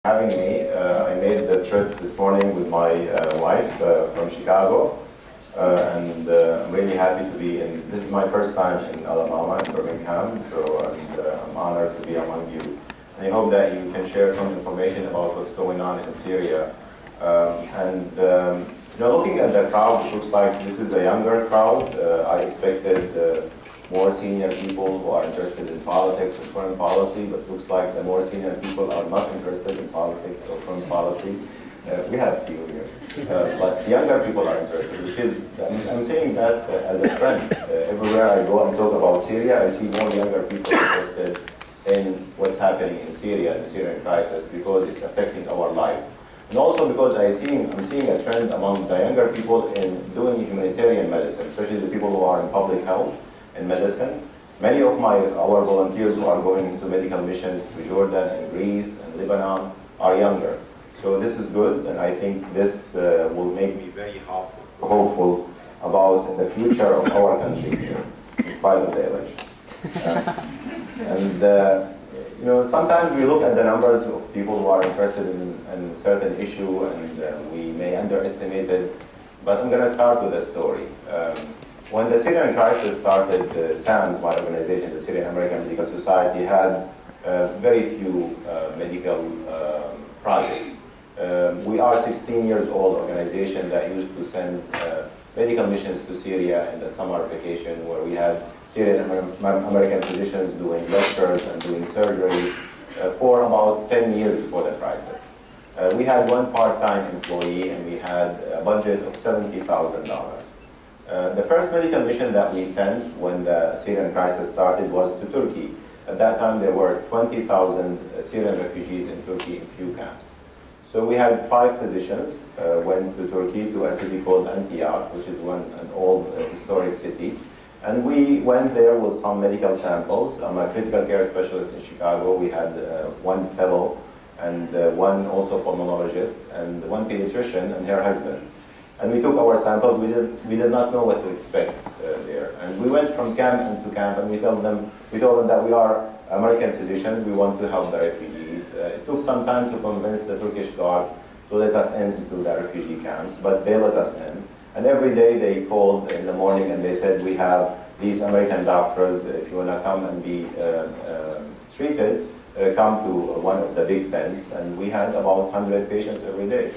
Having me. I made the trip this morning with my wife from Chicago, and I'm really happy to be in. This is my first time in Alabama, in Birmingham, so I'm honored to be among you. And I hope that you can share some information about what's going on in Syria. Looking at the crowd, it looks like this is a younger crowd. I expected more senior people who are interested in politics and foreign policy, but looks like the more senior people are not interested in politics or foreign policy. We have few here, but younger people are interested, which is, I'm saying that as a trend. Everywhere I go and talk about Syria, I see more younger people interested in what's happening in Syria, the Syrian crisis, because it's affecting our life. And also because I'm seeing a trend among the younger people in doing humanitarian medicine, especially the people who are in public health and medicine. Many of our volunteers who are going into medical missions to Jordan and Greece and Lebanon are younger. So this is good, and I think this will make me very hopeful about the future of our country here, in spite of the election. Sometimes we look at the numbers of people who are interested in a certain issue, and we may underestimate it. But I'm going to start with a story. When the Syrian crisis started, SAMS, my organization, the Syrian American Medical Society, had very few medical projects. We are a 16 years old organization that used to send medical missions to Syria in the summer vacation, where we had Syrian American physicians doing lectures and doing surgeries for about 10 years before the crisis. We had one part-time employee, and we had a budget of $70,000. The first medical mission that we sent when the Syrian crisis started was to Turkey. At that time, there were 20,000 Syrian refugees in Turkey in few camps. So we had 5 physicians, went to Turkey to a city called Antioch, which is an old historic city. And we went there with some medical samples. I'm a critical care specialist in Chicago. We had one fellow and one also pulmonologist and one pediatrician and her husband. And we took our samples. We did not know what to expect there. And we went from camp into camp, and we told them that we are American physicians. We want to help the refugees. It took some time to convince the Turkish guards to let us into the refugee camps, but they let us in. And every day they called in the morning and they said, we have these American doctors. If you want to come and be treated, come to one of the big tents. And we had about 100 patients every day.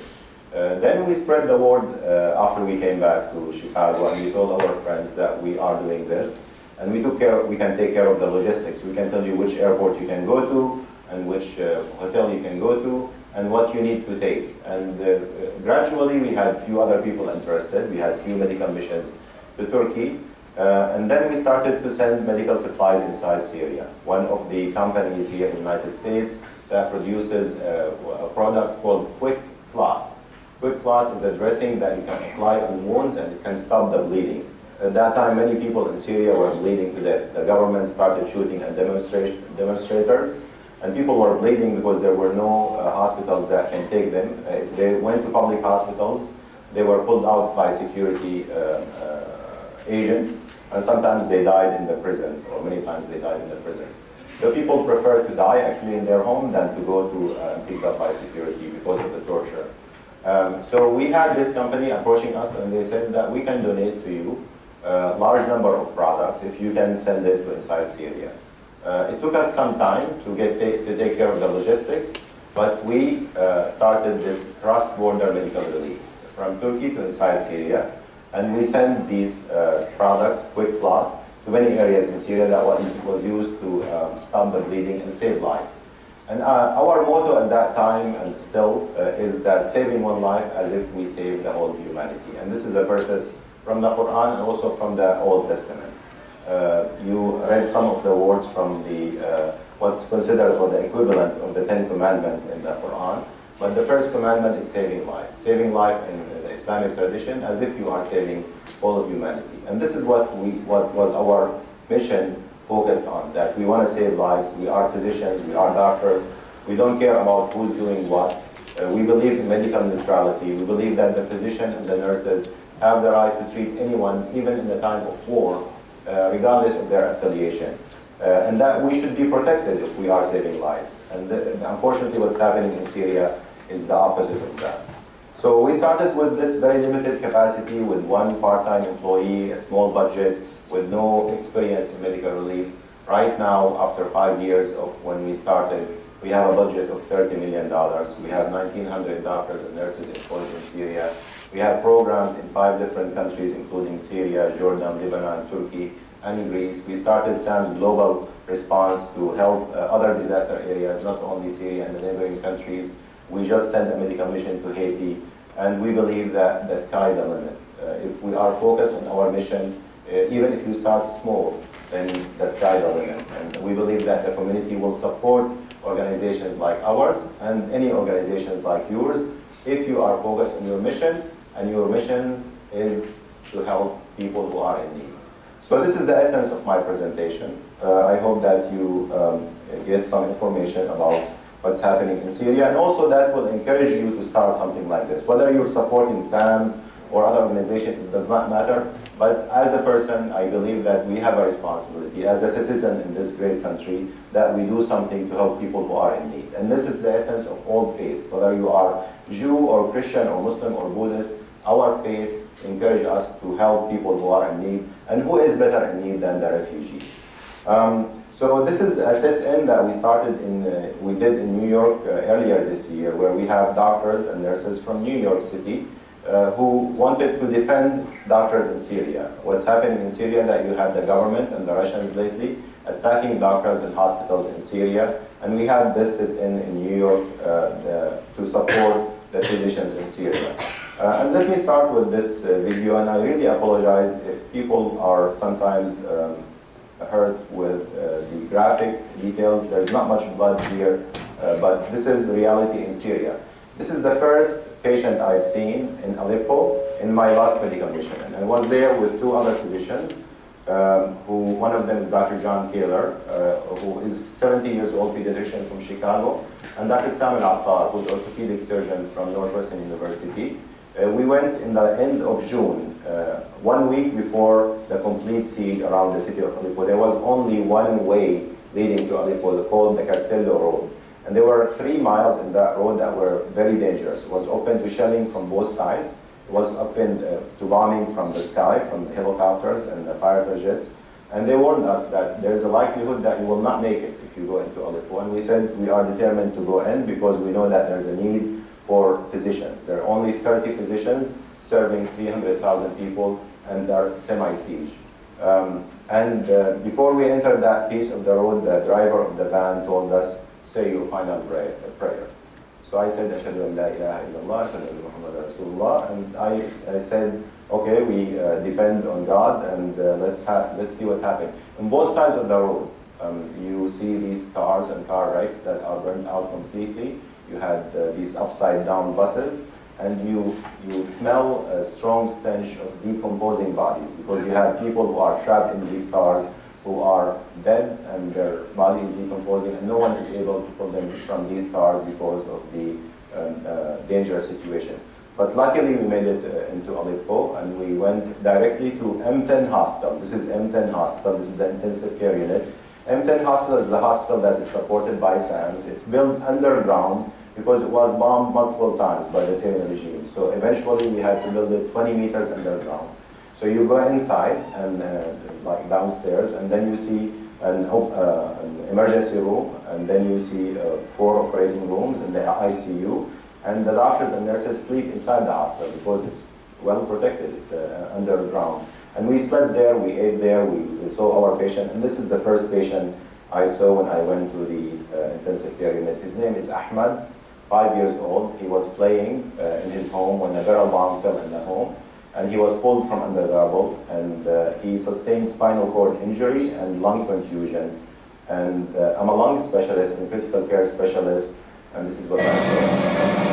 Then we spread the word after we came back to Chicago, and we told our friends that we are doing this, and we can take care of the logistics. We can tell you which airport you can go to, and which hotel you can go to, and what you need to take. And gradually we had few other people interested. We had few medical missions to Turkey, and then we started to send medical supplies inside Syria. One of the companies here in the United States that produces a product called Quick Clot. Quick Clot is a dressing that you can apply on wounds, and it can stop the bleeding. At that time, many people in Syria were bleeding to death. The government started shooting at demonstrators, and people were bleeding because there were no hospitals that can take them. If they went to public hospitals, they were pulled out by security agents, and sometimes they died in the prisons, or many times they died in the prisons. So people prefer to die actually in their home than to go to picked up by security because of the torture. So we had this company approaching us, and they said that we can donate to you a large number of products if you can send it to inside Syria. It took us some time to take care of the logistics, but we started this cross-border medical relief from Turkey to inside Syria, and we sent these products, Quick Clot, to many areas in Syria that was used to stop the bleeding and save lives. And our motto at that time, and still, is that saving one life as if we save the whole humanity. And this is the verses from the Quran and also from the Old Testament. You read some of the words from what's considered or the equivalent of the 10 Commandments in the Quran. But the first commandment is saving life. Saving life in the Islamic tradition as if you are saving all of humanity. And this is what was our mission focused on, that we want to save lives. We are physicians, we are doctors. We don't care about who's doing what. We believe in medical neutrality. We believe that the physician and the nurses have the right to treat anyone, even in the time of war, regardless of their affiliation. And that we should be protected if we are saving lives. And unfortunately, what's happening in Syria is the opposite of that. So we started with this very limited capacity with one part-time employee, a small budget, with no experience in medical relief. Right now, after 5 years of when we started, we have a budget of $30 million. We have 1,900 doctors and nurses employed in Syria. We have programs in 5 different countries, including Syria, Jordan, Lebanon, Turkey, and Greece. We started SAM's global response to help other disaster areas, not only Syria and the neighboring countries. We just sent a medical mission to Haiti, and we believe that the sky's the limit. If we are focused on our mission, even if you start small, then the sky's the limit. And we believe that the community will support organizations like ours and any organizations like yours if you are focused on your mission, and your mission is to help people who are in need. So this is the essence of my presentation. I hope that you get some information about what's happening in Syria, and also that will encourage you to start something like this. Whether you're supporting SAMS or other organizations, it does not matter. But as a person, I believe that we have a responsibility as a citizen in this great country that we do something to help people who are in need. And this is the essence of all faiths. Whether you are Jew or Christian or Muslim or Buddhist, our faith encourages us to help people who are in need. And who is better in need than the refugees? So this is a sit-in that we started we did in New York earlier this year, where we have doctors and nurses from New York City who wanted to defend doctors in Syria. What's happening in Syria that you have the government and the Russians lately attacking doctors and hospitals in Syria, and we had this sit-in New York to support the physicians in Syria. And let me start with this video, and I really apologize if people are sometimes hurt with the graphic details. There's not much blood here, but this is the reality in Syria. This is the first patient I've seen in Aleppo in my last medical mission. And I was there with 2 other physicians, one of them is Dr. John Kaler, who is 70 years old, pediatrician from Chicago, and Dr. Samuel Attar, who's an orthopedic surgeon from Northwestern University. We went in the end of June, 1 week before the complete siege around the city of Aleppo. There was only one way leading to Aleppo, called the Castello Road. And there were 3 miles in that road that were very dangerous. It was open to shelling from both sides. It was open to bombing from the sky, from the helicopters and the fighter jets. And they warned us that there's a likelihood that you will not make it if you go into Aleppo. And we said we are determined to go in because we know that there's a need for physicians. There are only 30 physicians serving 300,000 people, and they're semi-siege. Before we entered that piece of the road, the driver of the van told us, say your final prayer. So I said, Ashhadu an la ilaha illallah, Ashhadu anna Muhammadan Rasulullah, and I said, okay, we depend on God, and let's see what happens. On both sides of the road, you see these cars and car wrecks that are burned out completely. You had these upside-down buses, and you smell a strong stench of decomposing bodies, because you have people who are trapped in these cars who are dead and their body is decomposing, and no one is able to pull them from these cars because of the dangerous situation. But luckily we made it into Aleppo, and we went directly to M10 Hospital. This is M10 Hospital, this is the intensive care unit. M10 Hospital is the hospital that is supported by SAMS. It's built underground because it was bombed multiple times by the Syrian regime. So eventually we had to build it 20 meters underground. So you go inside and like downstairs, and then you see an emergency room, and then you see 4 operating rooms and the ICU, and the doctors and nurses sleep inside the hospital because it's well protected. It's underground. And we slept there, we ate there, we saw our patient, and this is the first patient I saw when I went to the intensive care unit. His name is Ahmad, 5 years old. He was playing in his home when a barrel bomb fell in the home, and he was pulled from under the rubble, and he sustained spinal cord injury and lung confusion. And I'm a lung specialist and critical care specialist, and this is what I saw.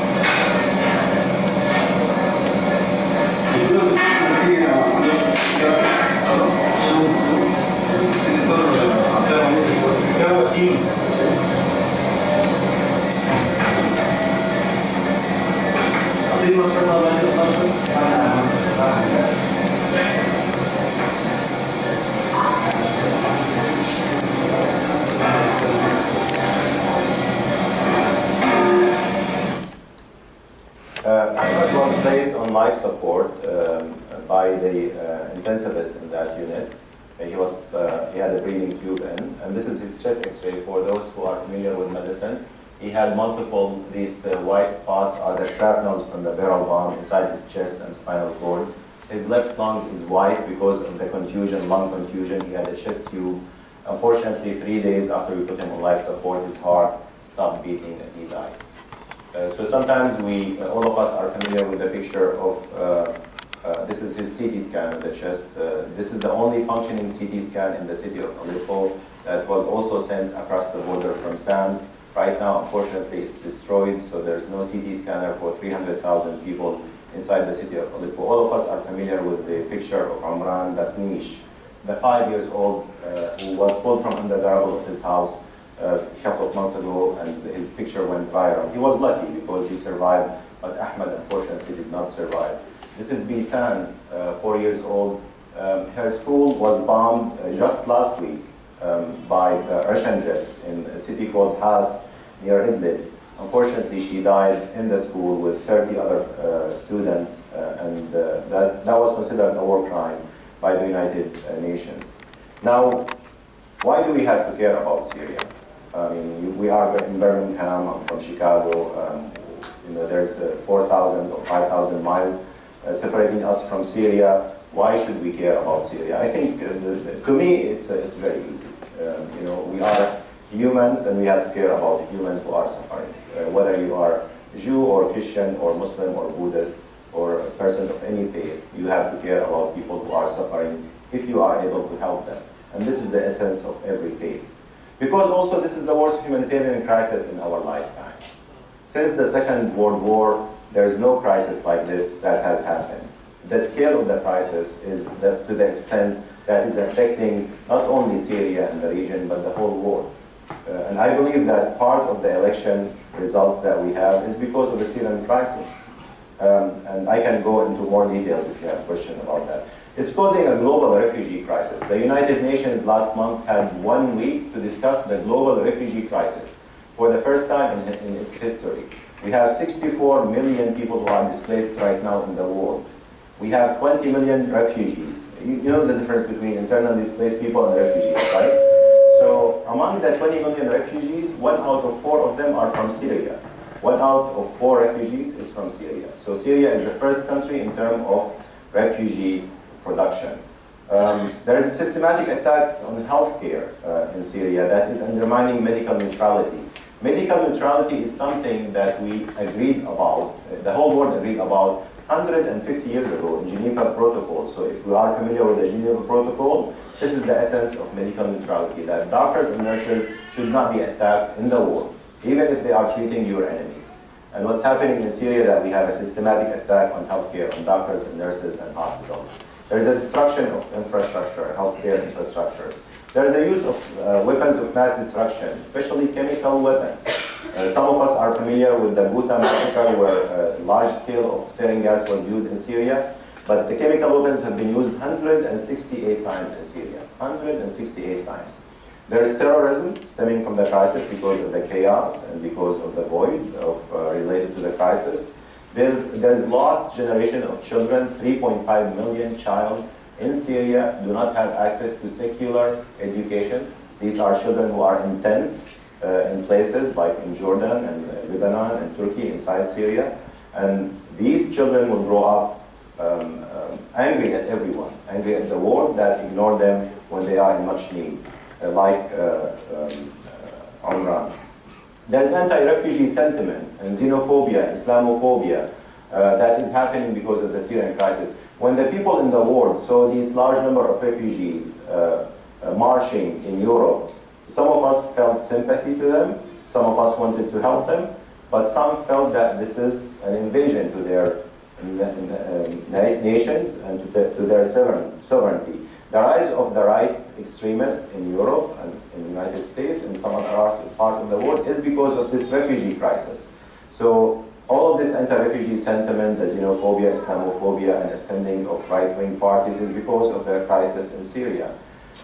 Ahmed was placed on life support by the intensivist in that unit. He had a breathing tube in, and this is his chest X-ray. For those who are familiar with medicine, he had multiple, these white spots are the shrapnels from the barrel bomb inside his chest and spinal cord. His left lung is white because of the contusion, lung contusion. He had a chest tube. Unfortunately, 3 days after we put him on life support, his heart stopped beating and he died. So sometimes all of us are familiar with the picture of, this is his CT scan of the chest. This is the only functioning CT scan in the city of Aleppo that was also sent across the border from SAMS. Right now, unfortunately, it's destroyed, so there's no CT scanner for 300,000 people inside the city of Aleppo. All of us are familiar with the picture of Amran Datnish, the 5 years old who was pulled from under the rubble of his house a couple of months ago, and his picture went viral. He was lucky because he survived, but Ahmed unfortunately did not survive. This is Bisan, 4 years old. Her school was bombed just last week by Russian jets in a city called Has near Idlib. Unfortunately, she died in the school with 30 other students, and that was considered a war crime by the United Nations. Now, why do we have to care about Syria? I mean, we are in Birmingham, I'm from Chicago. There's 4,000 or 5,000 miles separating us from Syria. Why should we care about Syria? I think, to me, it's very easy. We are humans, and we have to care about the humans who are suffering. Whether you are Jew or Christian or Muslim or Buddhist or a person of any faith, you have to care about people who are suffering if you are able to help them. And this is the essence of every faith. Because also this is the worst humanitarian crisis in our lifetime. Since the Second World War, there's no crisis like this that has happened. The scale of the crisis is to the extent that is affecting not only Syria and the region, but the whole world. And I believe that part of the election results that we have is because of the Syrian crisis. And I can go into more details if you have questions about that. It's causing a global refugee crisis. The United Nations last month had 1 week to discuss the global refugee crisis for the first time in its history. We have 64 million people who are displaced right now in the world. We have 20 million refugees. You know the difference between internally displaced people and refugees, right? So among the 20 million refugees, 1 out of 4 of them are from Syria. 1 out of 4 refugees is from Syria. So Syria is the first country in terms of refugee production. There is systematic attacks on healthcare in Syria that is undermining medical neutrality. Medical neutrality is something that we agreed about, the whole world agreed about 150 years ago in Geneva Protocol. So if we are familiar with the Geneva Protocol, this is the essence of medical neutrality, that doctors and nurses should not be attacked in the war, even if they are treating your enemies. And what's happening in Syria, that we have a systematic attack on healthcare, on doctors and nurses and hospitals. There is a destruction of infrastructure, healthcare infrastructures. There is a use of weapons of mass destruction, especially chemical weapons. Some of us are familiar with the Ghouta massacre, where a large scale of sarin gas was used in Syria, but the chemical weapons have been used 168 times in Syria, 168 times. There is terrorism stemming from the crisis because of the chaos and because of the void related to the crisis. There's lost generation of children. 3.5 million child in Syria do not have access to secular education. These are children who are in tents in places like in Jordan and Lebanon and Turkey inside Syria. And these children will grow up angry at everyone, angry at the world that ignored them when they are in much need, like Amran. There's anti-refugee sentiment and xenophobia, Islamophobia that is happening because of the Syrian crisis. When the people in the world saw these large number of refugees marching in Europe, some of us felt sympathy to them, some of us wanted to help them, but some felt that this is an invasion to their nations and to their sovereignty. The rise of the right extremists in Europe and in the United States and some other parts of the world is because of this refugee crisis. So all of this anti-refugee sentiment, the xenophobia, Islamophobia, and ascending of right-wing parties is because of the crisis in Syria.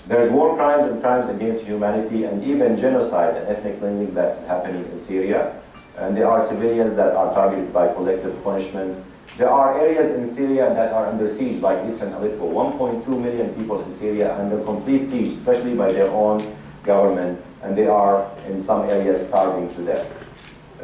There's war crimes and crimes against humanity and even genocide and ethnic cleansing that's happening in Syria. and there are civilians that are targeted by collective punishment. There are areas in Syria that are under siege, like eastern Aleppo. 1.2 million people in Syria under complete siege, especially by their own government, and they are in some areas starving to death.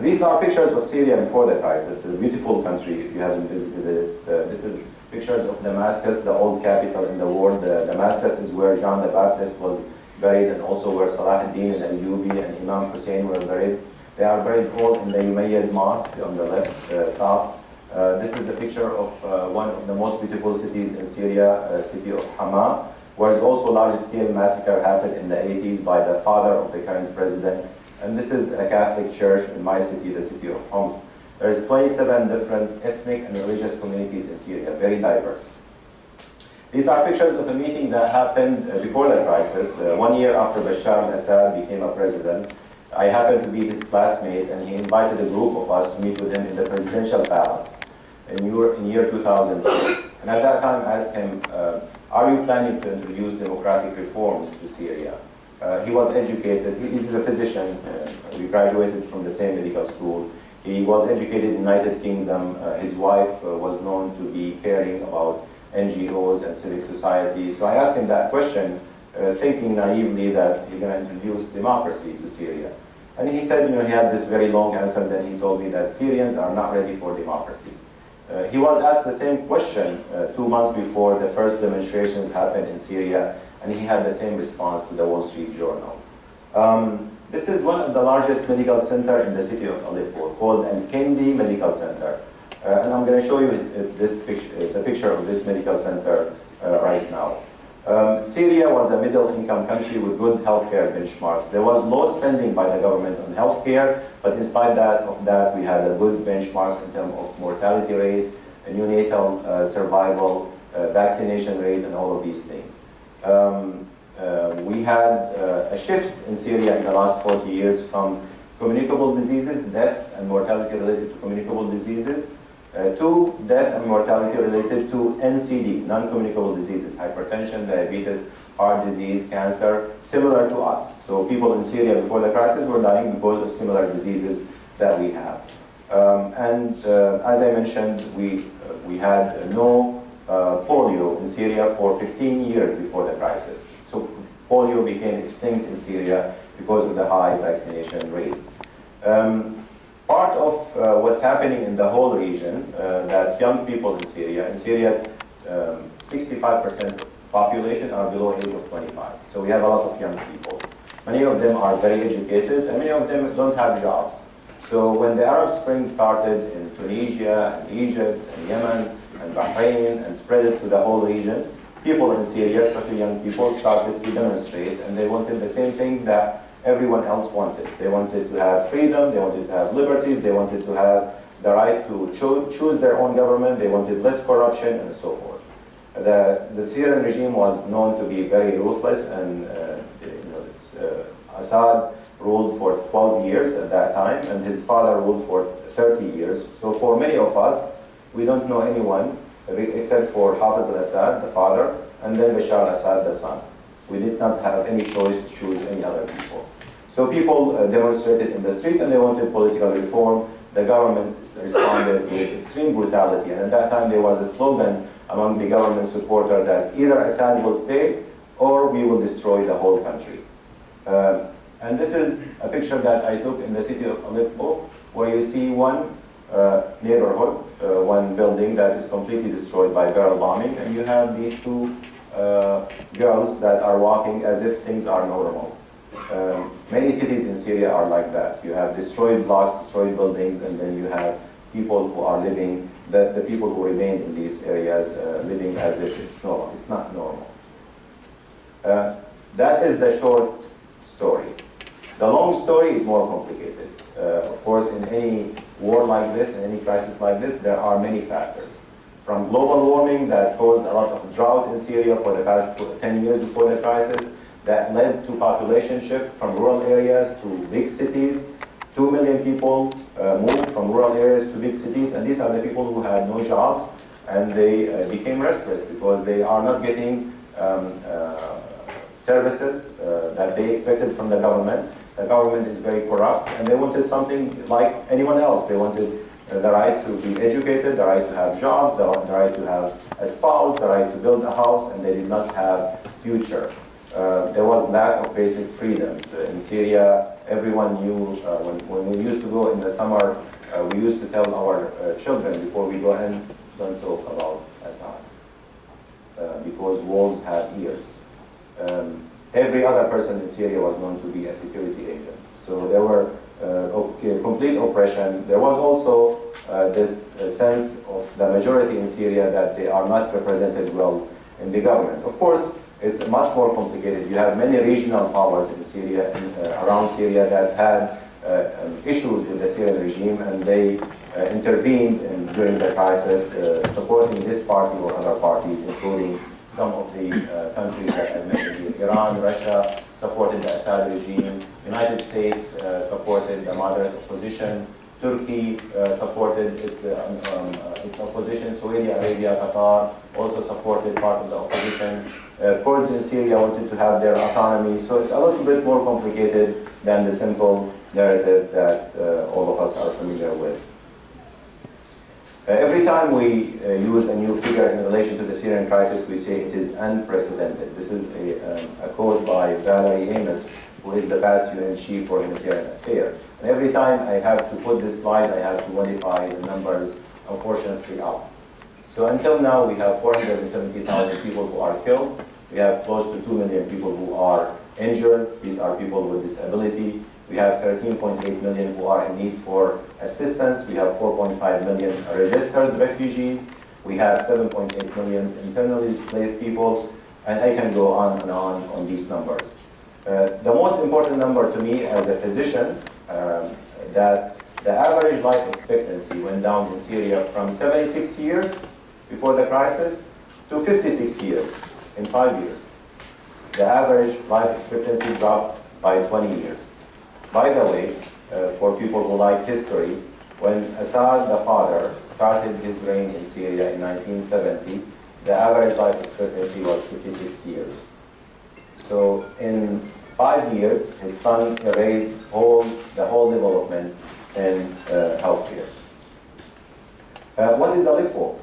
These are pictures of Syria before the crisis. It's a beautiful country if you haven't visited this. This is pictures of Damascus, the old capital in the world. Damascus is where John the Baptist was buried, and also where Salah ad-Din and UAB and Imam Hussein were buried. They are buried all in the Umayyad Mosque on the left top. This is a picture of one of the most beautiful cities in Syria, city of Hama, where also large-scale massacre happened in the 80s by the father of the current president. And this is a Catholic church in my city, the city of Homs. There's 27 different ethnic and religious communities in Syria, very diverse. These are pictures of a meeting that happened before the crisis, 1 year after Bashar al-Assad became a president. I happened to be his classmate, and he invited a group of us to meet with him in the presidential palace in year 2002. And at that time I asked him, are you planning to introduce democratic reforms to Syria? He was educated, he's a physician, we graduated from the same medical school. He was educated in the United Kingdom. His wife was known to be caring about NGOs and civic society. So I asked him that question, thinking naively that he's going to introduce democracy to Syria. And he said, he had this very long answer. Then he told me that Syrians are not ready for democracy. He was asked the same question 2 months before the first demonstrations happened in Syria, and he had the same response to the Wall Street Journal. This is one of the largest medical centers in the city of Aleppo, called Al-Kendi Medical Center. And I'm going to show you the picture of this medical center right now. Syria was a middle-income country with good healthcare benchmarks. There was low spending by the government on healthcare, but in spite of that, we had a good benchmarks in terms of mortality rate, neonatal survival, vaccination rate, and all of these things. We had a shift in Syria in the last 40 years from communicable diseases, death and mortality related to communicable diseases, to death and mortality related to NCD, non-communicable diseases, hypertension, diabetes, heart disease, cancer, similar to us. So people in Syria before the crisis were dying because of similar diseases that we have. As I mentioned, we had no polio in Syria for 15 years before the crisis. So polio became extinct in Syria because of the high vaccination rate. Part of what's happening in the whole region, that young people in Syria 65% population are below age of 25. So we have a lot of young people. Many of them are very educated, and many of them don't have jobs. So when the Arab Spring started in Tunisia, and Egypt, and Yemen, and Bahrain, and spread it to the whole region, people in Syria, especially young people, started to demonstrate, and they wanted the same thing that everyone else wanted. They wanted to have freedom, they wanted to have liberties, they wanted to have the right to choose their own government, they wanted less corruption, and so forth. The Syrian regime was known to be very ruthless, and Assad ruled for 12 years at that time, and his father ruled for 30 years. So for many of us, we don't know anyone except for Hafiz al-Assad, the father, and then Bashar al-Assad, the son. We did not have any choice to choose any other people. So people demonstrated in the street, and they wanted political reform. The government responded with extreme brutality, and at that time there was a slogan among the government supporters that either Assad will stay or we will destroy the whole country. And this is a picture that I took in the city of Aleppo, where you see one neighborhood, one building that is completely destroyed by barrel bombing, and you have these two girls that are walking as if things are normal. Many cities in Syria are like that. You have destroyed blocks, destroyed buildings, and then you have people who are living, the people who remain in these areas living as if it's normal. It's not normal. That is the short story. The long story is more complicated. Of course, in any war like this, in any crisis like this, there are many factors. From global warming that caused a lot of drought in Syria for the past 10 years before the crisis, that led to population shift from rural areas to big cities. 2 million people moved from rural areas to big cities, and these are the people who had no jobs, and they became restless because they are not getting services that they expected from the government. the government is very corrupt, and they wanted something like anyone else. They wanted the right to be educated, the right to have jobs, the right to have a spouse, the right to build a house, and they did not have future. There was lack of basic freedoms. In Syria, everyone knew, when we used to go in the summer, we used to tell our children before we go in, don't talk about Assad, because walls have ears. Every other person in Syria was known to be a security agent. So there were complete oppression. There was also this sense of the majority in Syria that they are not represented well in the government. Of course, it's much more complicated. You have many regional powers in Syria, around Syria, that had issues with the Syrian regime, and they intervened during the crisis, supporting this party or other parties, including some of the countries that I mentioned here. Iran, Russia supported the Assad regime. United States supported the moderate opposition. Turkey supported its opposition. Saudi Arabia, Qatar also supported part of the opposition. Kurds in Syria wanted to have their autonomy. So it's a little bit more complicated than the simple narrative that all of us are familiar with. Every time we use a new figure in relation to the Syrian crisis, we say it is unprecedented. This is a quote by Valerie Amos, who is the past UN chief for humanitarian affairs. And every time I have to put this slide, I have to modify the numbers, unfortunately, up. So until now, we have 470,000 people who are killed. We have close to 2 million people who are injured. These are people with disability. We have 13.8 million who are in need for assistance. We have 4.5 million registered refugees. We have 7.8 million internally displaced people. And I can go on and on these numbers. The most important number to me as a physician, that the average life expectancy went down in Syria from 76 years before the crisis to 56 years in 5 years. The average life expectancy dropped by 20 years. By the way, for people who like history, when Assad, the father, started his reign in Syria in 1970, the average life expectancy was 56 years. So in 5 years, his son erased the whole development in healthcare. What is Aleppo?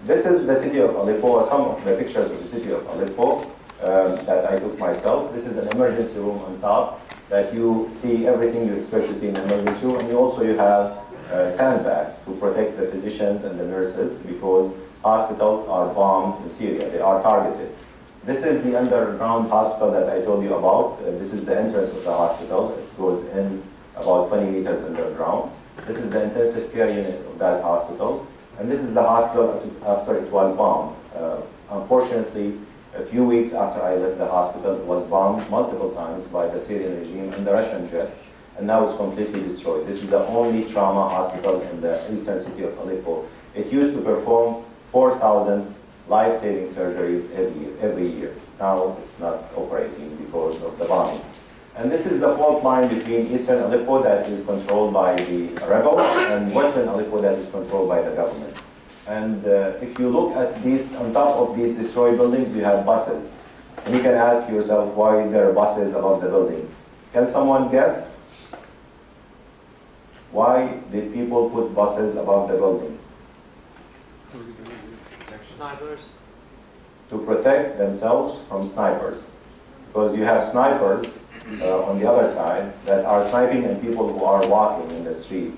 This is the city of Aleppo, some of the pictures of the city of Aleppo that I took myself. This is an emergency room on top that you see everything you expect to see in an emergency room, and you have sandbags to protect the physicians and the nurses, because hospitals are bombed in Syria. They are targeted. This is the underground hospital that I told you about. This is the entrance of the hospital. It goes in about 20 meters underground. This is the intensive care unit of that hospital. And this is the hospital after it was bombed. Unfortunately, a few weeks after I left the hospital, it was bombed multiple times by the Syrian regime and the Russian jets. And now it's completely destroyed. This is the only trauma hospital in the eastern city of Aleppo. It used to perform 4,000 life-saving surgeries every year. Now it's not operating because of the bombing. And this is the fault line between eastern Aleppo that is controlled by the rebels and western Aleppo that is controlled by the government. And if you look at these, on top of these destroyed buildings, you have buses. And you can ask yourself why there are buses above the building. Can someone guess? Why did people put buses above the building? Snipers. To protect themselves from snipers. Because you have snipers on the other side that are sniping and people who are walking in the street.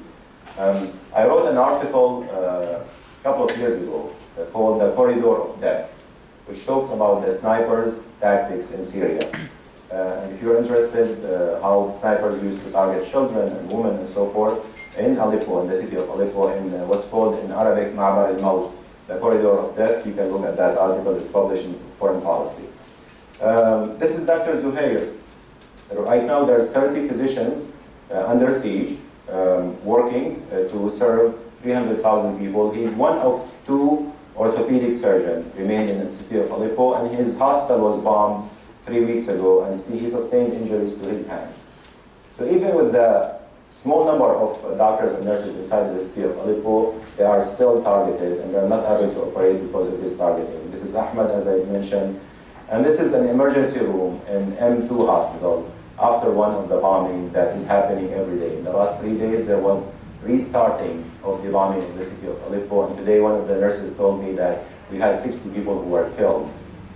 I wrote an article a couple of years ago called The Corridor of Death, which talks about the snipers' tactics in Syria. And if you're interested how snipers used to target children and women and so forth in Aleppo, in the city of Aleppo, in what's called in Arabic Ma'bar al-Maut, the Corridor of Death, you can look at that article. It's published in Foreign Policy. This is Dr. Zaher. Right now there's 30 physicians under siege working to serve 300,000 people. He's one of 2 orthopedic surgeons remained in the city of Aleppo, and his hospital was bombed 3 weeks ago, and he sustained injuries to his hands. So even with the small number of doctors and nurses inside the city of Aleppo, they are still targeted, and they're not able to operate because of this targeting. This is Ahmed, as I mentioned, and this is an emergency room in M2 hospital. after one of the bombing that is happening every day. In the last 3 days, there was restarting of the bombing of the city of Aleppo, and today one of the nurses told me that we had 60 people who were killed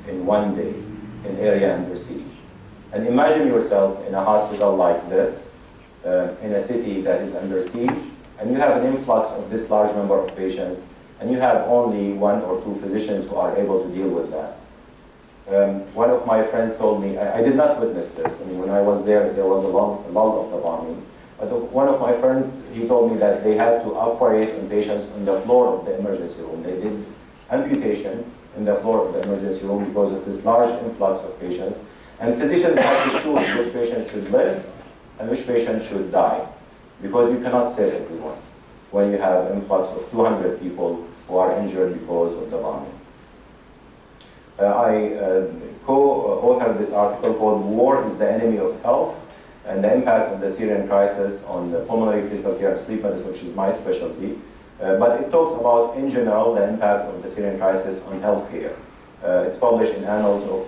in one day in area under siege. And imagine yourself in a hospital like this, in a city that is under siege, and you have an influx of this large number of patients, and you have only 1 or 2 physicians who are able to deal with that. One of my friends told me, I did not witness this. I mean, when I was there was a lull of the bombing. But one of my friends, he told me that they had to operate on patients on the floor of the emergency room. They did amputation in the floor of the emergency room because of this large influx of patients. And physicians had to choose which patients should live and which patients should die, because you cannot save everyone when you have an influx of 200 people who are injured because of the bombing. I co-authored this article called "War is the Enemy of Health and the Impact of the Syrian Crisis on the Pulmonary Critical Care and Sleep Medicine," which is my specialty. But it talks about, in general, the impact of the Syrian crisis on healthcare. It's published in Annals of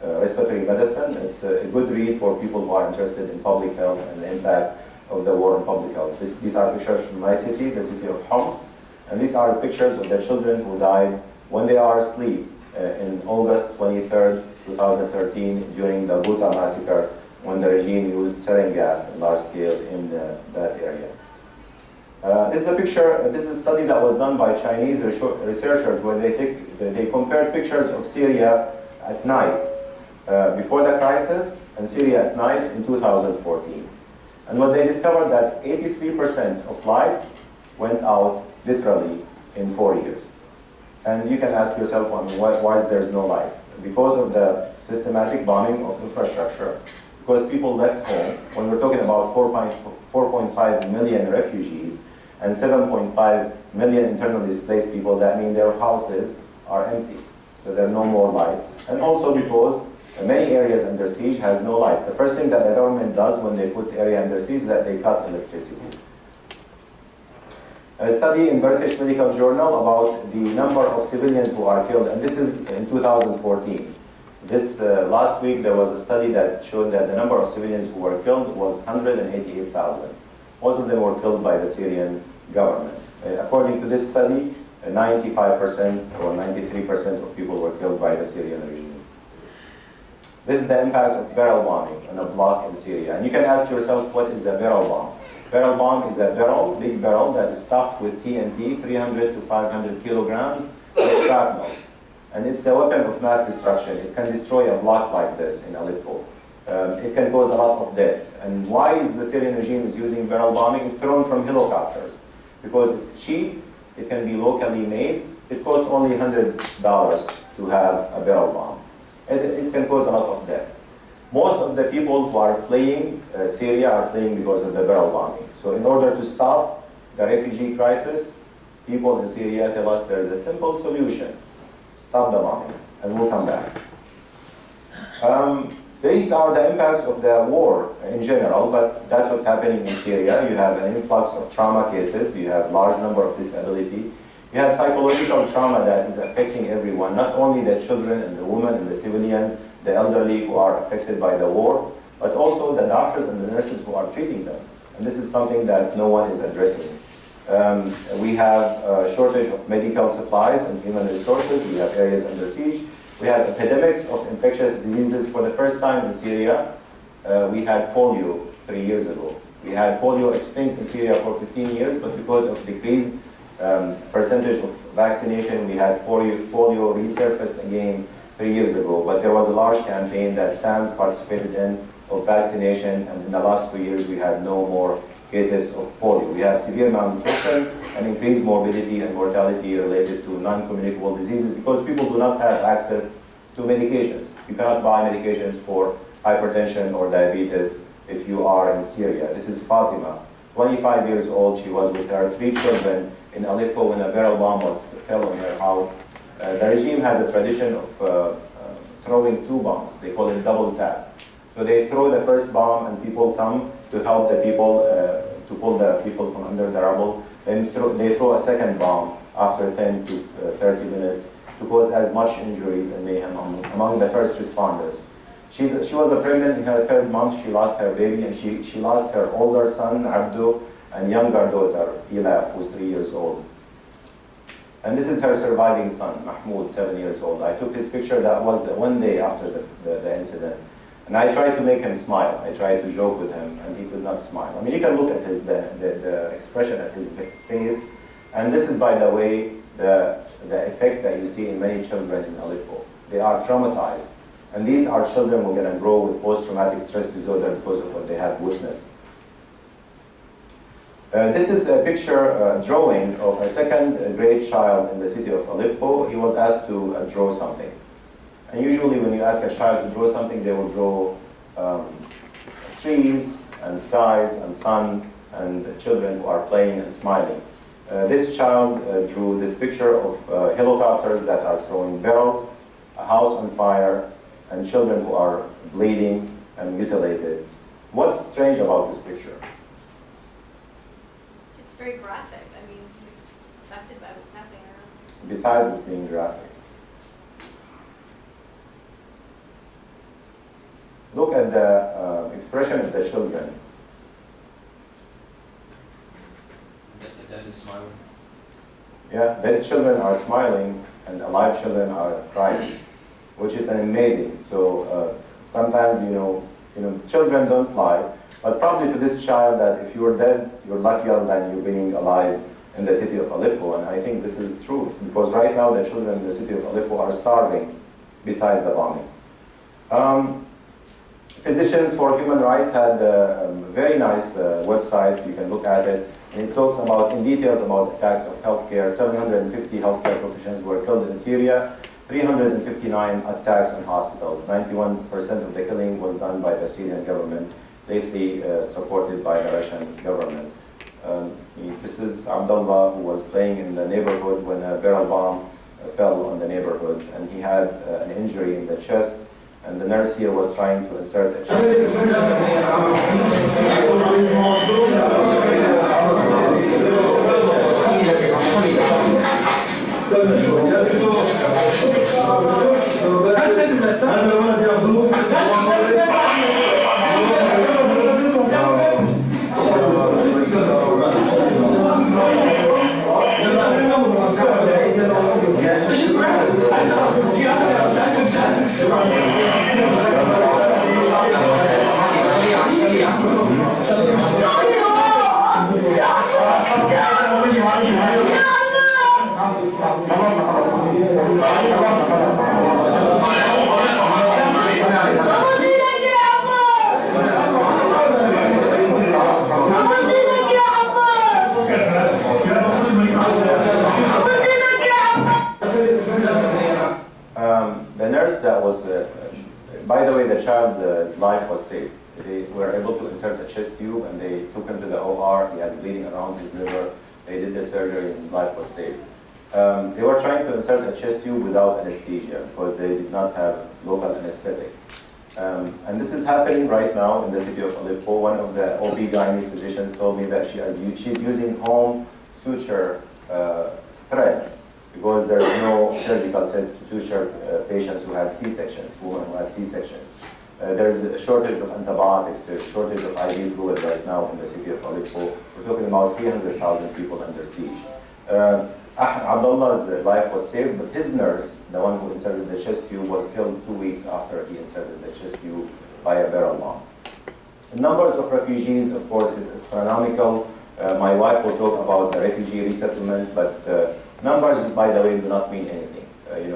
Respiratory Medicine. It's a good read for people who are interested in public health and the impact of the war on public health. These are pictures from my city, the city of Homs, and these are pictures of the children who died when they are asleep in August 23rd, 2013, during the Ghouta massacre, when the regime used sarin gas on large scale in that area. This is a picture. This is a study that was done by Chinese researchers where they compared pictures of Syria at night before the crisis and Syria at night in 2014. And what they discovered that 83% of lights went out literally in 4 years. And you can ask yourself, I mean, why is there no lights? Because of the systematic bombing of infrastructure, because people left home. When we're talking about 4.5 million refugees and 7.5 million internally displaced people, that means their houses are empty. So there are no more lights. And also because many areas under siege has no lights. The first thing that the government does when they put area under siege is that they cut electricity. A study in British Medical Journal about the number of civilians who are killed, and this is in 2014. This last week there was a study that showed that the number of civilians who were killed was 188,000. Most of them were killed by the Syrian government. According to this study, 95% or 93% of people were killed by the Syrian regime. This is the impact of barrel bombing on a block in Syria. And you can ask yourself, what is a barrel bomb? Barrel bomb is a barrel, big barrel, that is stuffed with TNT, 300 to 500 kilograms of shrapnel. And it's a weapon of mass destruction. It can destroy a block like this in Aleppo. It can cause a lot of death. And why is the Syrian regime is using barrel bombing? It's thrown from helicopters. Because it's cheap, it can be locally made. It costs only $100 to have a barrel bomb. It can cause a lot of death. Most of the people who are fleeing Syria are fleeing because of the barrel bombing. So in order to stop the refugee crisis, people in Syria tell us there is a simple solution. Stop the bombing, and we'll come back. These are the impacts of the war in general, but that's what's happening in Syria. You have an influx of trauma cases. You have a large number of disability. You have psychological trauma that is affecting everyone, not only the children and the women and the civilians, the elderly who are affected by the war, but also the doctors and the nurses who are treating them. And this is something that no one is addressing. We have a shortage of medical supplies and human resources. We have areas under siege. We have epidemics of infectious diseases. For the first time in Syria, we had polio 3 years ago. We had polio extinct in Syria for 15 years, but because of decreased percentage of vaccination, we had polio resurfaced again 3 years ago. But there was a large campaign that SAMS participated in of vaccination, and in the last 2 years we had no more cases of polio. We have severe malnutrition and increased morbidity and mortality related to non-communicable diseases because people do not have access to medications. You cannot buy medications for hypertension or diabetes if you are in Syria. This is Fatima, 25 years old. She was with her 3 children in Aleppo when a barrel bomb fell on her house. The regime has a tradition of throwing 2 bombs. They call it double tap. So they throw the first bomb and people come to help the people, to pull the people from under the rubble. Then they throw a second bomb after 10 to 30 minutes to cause as much injuries and mayhem among the first responders. She was pregnant in her 3rd month. She lost her baby, and she lost her older son, Abdu, and younger daughter, Ilaf, who's 3 years old. And this is her surviving son, Mahmoud, 7 years old. I took his picture. That was one day after the incident. And I tried to make him smile. I tried to joke with him, and he could not smile. I mean, you can look at the expression at his face. And this is, by the way, the effect that you see in many children in Aleppo. They are traumatized. And these are children who are going to grow with post-traumatic stress disorder because of what they have witnessed. This is a picture, drawing of a 2nd grade child in the city of Aleppo. He was asked to draw something. And usually when you ask a child to draw something, they will draw trees and skies and sun and children who are playing and smiling. This child drew this picture of helicopters that are throwing barrels, a house on fire, and children who are bleeding and mutilated. What's strange about this picture? It's very graphic. I mean, he's affected by what's happening around. Besides it being graphic. Look at the expression of the children. Yes, the dad is smiling. Yeah, dead children are smiling and alive children are crying, which is amazing. So sometimes, you know, children don't lie, but probably to this child that if you're dead, you're luckier than you being alive in the city of Aleppo. And I think this is true, because right now the children in the city of Aleppo are starving besides the bombing. Physicians for Human Rights had a very nice website. You can look at it. And it talks about, in details, about attacks of healthcare. 750 healthcare professionals were killed in Syria. 359 attacks on hospitals. 91% of the killing was done by the Syrian government, lately supported by the Russian government. This is Abdullah, who was playing in the neighborhood when a barrel bomb fell on the neighborhood, and he had an injury in the chest, and the nurse here was trying to insert a chest. The nurse that was, by the way, the child's life was saved. They were able to insert a chest tube, and they took him to the OR. He had bleeding around his liver. They did the surgery, and his life was saved. They were trying to insert a chest tube without anesthesia because they did not have local anesthetic. And this is happening right now in the city of Aleppo. One of the OB-GYN physicians told me that she's using home suture threads because there is no surgical sets to suture patients who had C-sections, women who had C-sections. There's a shortage of antibiotics, there's a shortage of IV fluid right now in the city of Aleppo. We're talking about 300,000 people under siege. Abdullah's life was saved, but his nurse, the one who inserted the chest tube, was killed 2 weeks after he inserted the chest tube by a barrel bomb. The numbers of refugees, of course, is astronomical. My wife will talk about the refugee resettlement, but numbers, by the way, do not mean anything.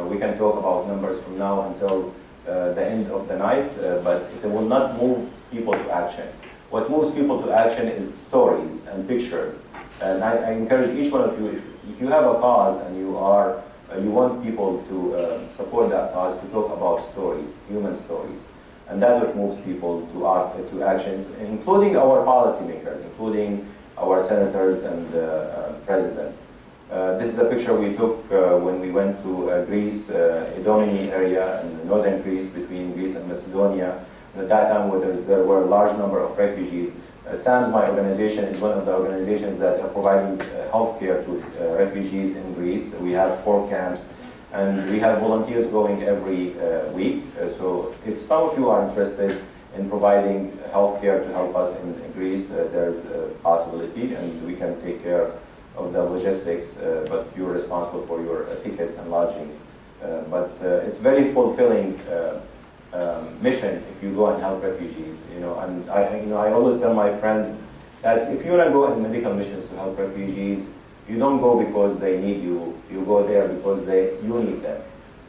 We can talk about numbers from now until the end of the night, but it will not move people to action. What moves people to action is stories and pictures. And I encourage each one of you, if you have a cause and you want people to support that cause, to talk about stories, human stories. And that's what moves people to actions, including our policymakers, including our senators and president. This is a picture we took when we went to Greece, Idomeni area in northern Greece, between Greece and Macedonia. At that time, there were a large number of refugees. SAMS, my organization, is one of the organizations that are providing health care to refugees in Greece. We have 4 camps. And we have volunteers going every week. So if some of you are interested in providing healthcare to help us in Greece, there's a possibility, and we can take care of the logistics, but you're responsible for your tickets and lodging. But it's very fulfilling mission if you go and help refugees. And I always tell my friends that if you want to go on medical missions to help refugees, you don't go because they need you. You go there because you need them.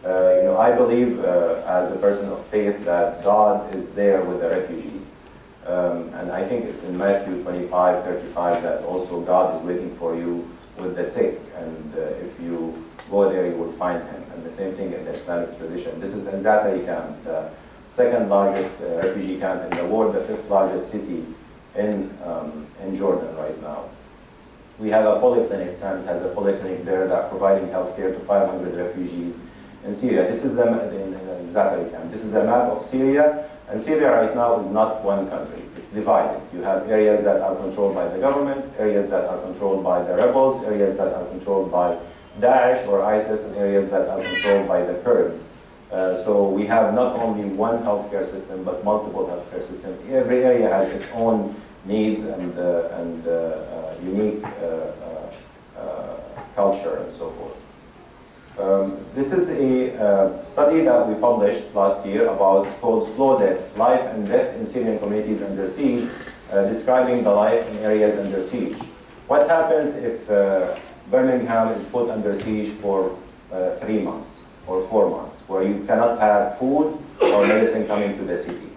I believe as a person of faith that God is there with the refugees. And I think it's in Matthew 25:35 that also God is waiting for you with the sick. And if you go there, you will find him. And the same thing in the Islamic tradition. This is Zaher camp, the second largest refugee camp in the world, the fifth largest city in Jordan right now. We have a polyclinic. SAMS has a polyclinic there that providing healthcare to 500 refugees in Syria. This is the Zaher camp. This is a map of Syria, and Syria right now is not one country. It's divided. You have areas that are controlled by the government, areas that are controlled by the rebels, areas that are controlled by Daesh or ISIS, and areas that are controlled by the Kurds. So we have not only one healthcare system, but multiple healthcare systems. Every area has its own needs and unique culture and so forth. This is a study that we published last year called Slow Death, Life and Death in Syrian Communities Under Siege, describing the life in areas under siege. What happens if Birmingham is put under siege for 3 months or 4 months, where you cannot have food or medicine coming to the city?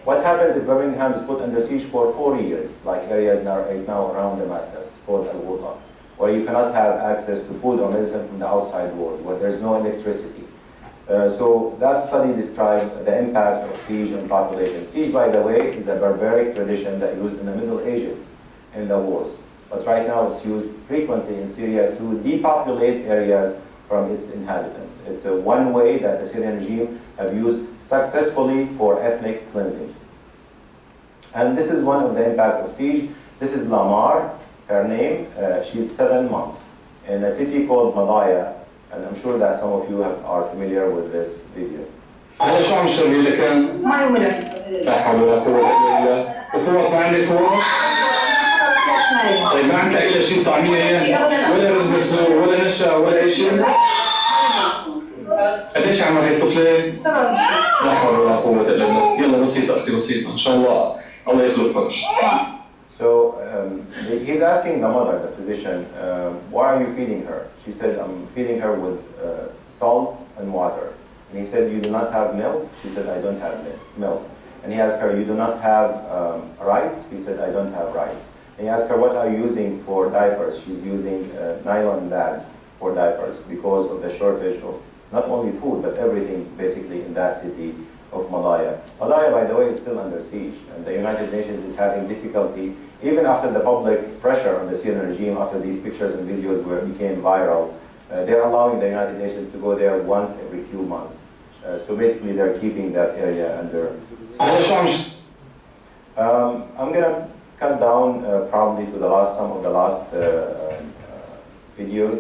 What happens if Birmingham is put under siege for 4 years, like areas now around Damascus, Fort al-Ghouta, where you cannot have access to food or medicine from the outside world, where there's no electricity? So that study described the impact of siege on population. Siege, by the way, is a barbaric tradition that used in the Middle Ages in the wars. But right now it's used frequently in Syria to depopulate areas from its inhabitants. It's one way that the Syrian regime have used successfully for ethnic cleansing. And this is one of the impact of siege. This is Lamar, her name. She's 7 months in a city called Madaya, and I'm sure that some of you are familiar with this video. هذا شو عم تشربي لك كان؟ مي ولا لا حول ولا قوة إلا بالله. وفوق ما عندك فوق؟ طيب ما عم تلاقي لها شيء طعمية ولا رز مسلوق ولا نشا ولا أي شيء؟ قديش عمرها هي الطفلة؟ لا حول ولا قوة إلا بالله. يلا بسيطة أختي بسيطة إن شاء الله الله يخلق فرج. So he's asking the mother, the physician, why are you feeding her? She said, I'm feeding her with salt and water. And he said, you do not have milk? She said, I don't have milk. And he asked her, you do not have rice? He said, I don't have rice. And he asked her, what are you using for diapers? She's using nylon bags for diapers because of the shortage of not only food, but everything basically in that city of Madaya. Madaya, by the way, is still under siege, and the United Nations is having difficulty, even after the public pressure on the Syrian regime, after these pictures and videos became viral. They're allowing the United Nations to go there once every few months. So basically, they're keeping that area under siege. I'm going to cut down probably to some of the last videos.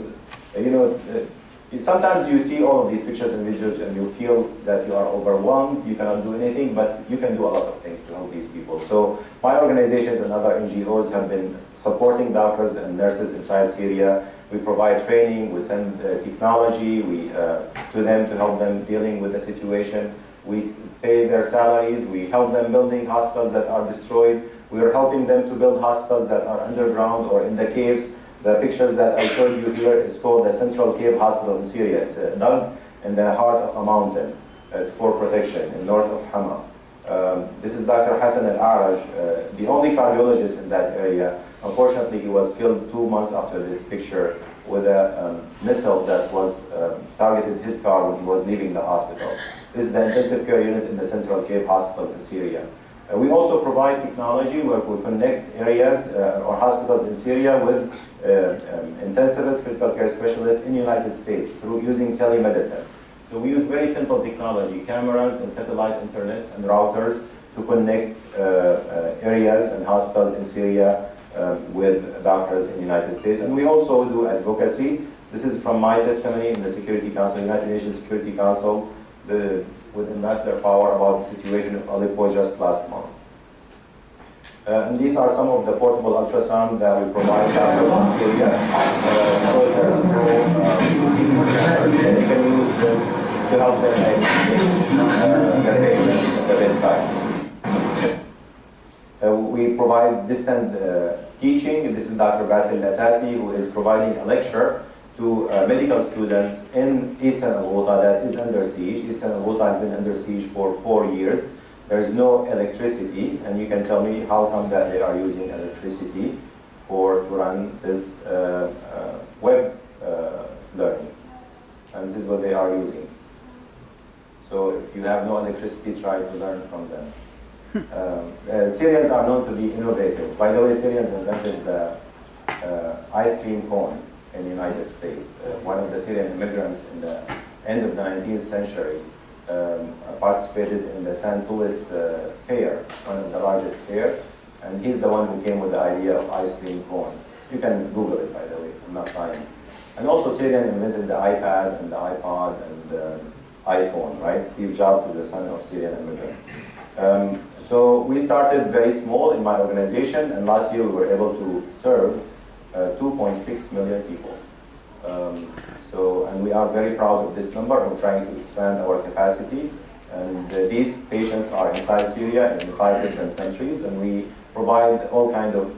Sometimes you see all of these pictures and videos and you feel that you are overwhelmed, you cannot do anything, but you can do a lot of things to help these people. So my organizations and other NGOs have been supporting doctors and nurses inside Syria. We provide training, we send technology to them to help them dealing with the situation. We pay their salaries, we help them building hospitals that are destroyed. We are helping them to build hospitals that are underground or in the caves. The pictures that I showed you here is called the Central Cave Hospital in Syria. It's dug in the heart of a mountain for protection in north of Hama. This is Dr. Hassan al-Araj, the only cardiologist in that area. Unfortunately, he was killed 2 months after this picture with a missile that was targeted his car when he was leaving the hospital. This is the intensive care unit in the Central Cave Hospital in Syria. We also provide technology where we connect areas or hospitals in Syria with intensivists, critical care specialists in the United States through using telemedicine. So we use very simple technology, cameras and satellite internets and routers to connect areas and hospitals in Syria with doctors in the United States. And we also do advocacy. This is from my testimony in the Security Council, United Nations Security Council, with Ambassador Power about the situation of Aleppo just last month. And these are some of the portable ultrasound that we provide from Syria. Because there's no and they can use this to help them identify their patients at the bedside. We provide distant teaching. This is Dr. Basil Latasi, who is providing a lecture to medical students in Eastern Al-Ghouta that is under siege. Eastern Al-Ghouta has been under siege for 4 years. There is no electricity, and you can tell me how come that they are using electricity to run this web learning. And this is what they are using. So if you have no electricity, try to learn from them. Syrians are known to be innovative. By the way, Syrians invented the ice cream cone in the United States. One of the Syrian immigrants in the end of the 19th century participated in the St. Louis fair, one of the largest fair, and he's the one who came with the idea of ice cream cone. You can Google it, by the way, I'm not lying. And also Syrian invented the iPad and the iPod and the iPhone, right? Steve Jobs is the son of Syrian immigrant. So we started very small in my organization, and last year we were able to serve 2.6 million people. And we are very proud of this number. We're trying to expand our capacity. And these patients are inside Syria in 5 different countries, and we provide all kinds of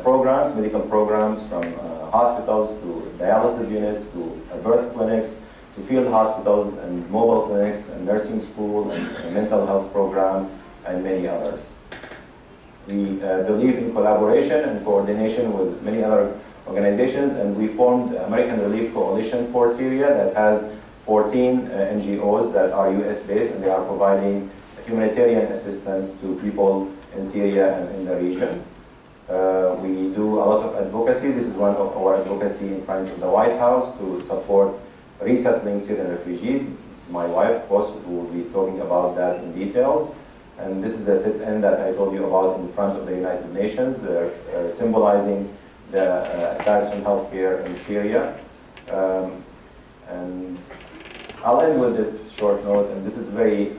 programs, medical programs, from hospitals to dialysis units to birth clinics to field hospitals and mobile clinics and nursing school and a mental health program and many others. We believe in collaboration and coordination with many other organizations, and we formed the American Relief Coalition for Syria that has 14 NGOs that are US-based, and they are providing humanitarian assistance to people in Syria and in the region. We do a lot of advocacy. This is one of our advocacy in front of the White House to support resettling Syrian refugees. It's my wife, Kos, who will be talking about that in details. And this is a sit-in that I told you about in front of the United Nations, symbolizing the attacks on healthcare in Syria. And I'll end with this short note, and this is a very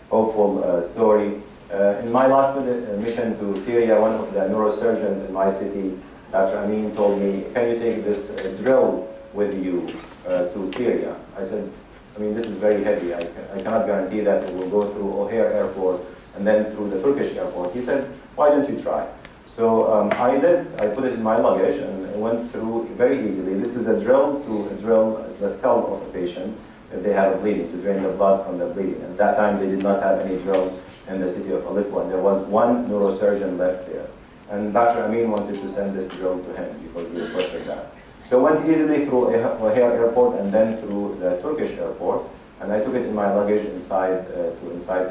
hopeful story. In my last mission to Syria, one of the neurosurgeons in my city, Dr. Amin, told me, can you take this drill with you to Syria? I said, I mean, this is very heavy. I cannot guarantee that it will go through O'Hare Airport and then through the Turkish airport. He said, why don't you try? So I did. I put it in my luggage and it went through very easily. This is a drill to drill the skull of a patient if they have a bleeding, to drain the blood from the bleeding. At that time, they did not have any drill in the city of Aleppo, and there was one neurosurgeon left there. And Dr. Amin wanted to send this drill to him because we requested that. So I went easily through O'Hare Airport and then through the Turkish airport, and I took it in my luggage inside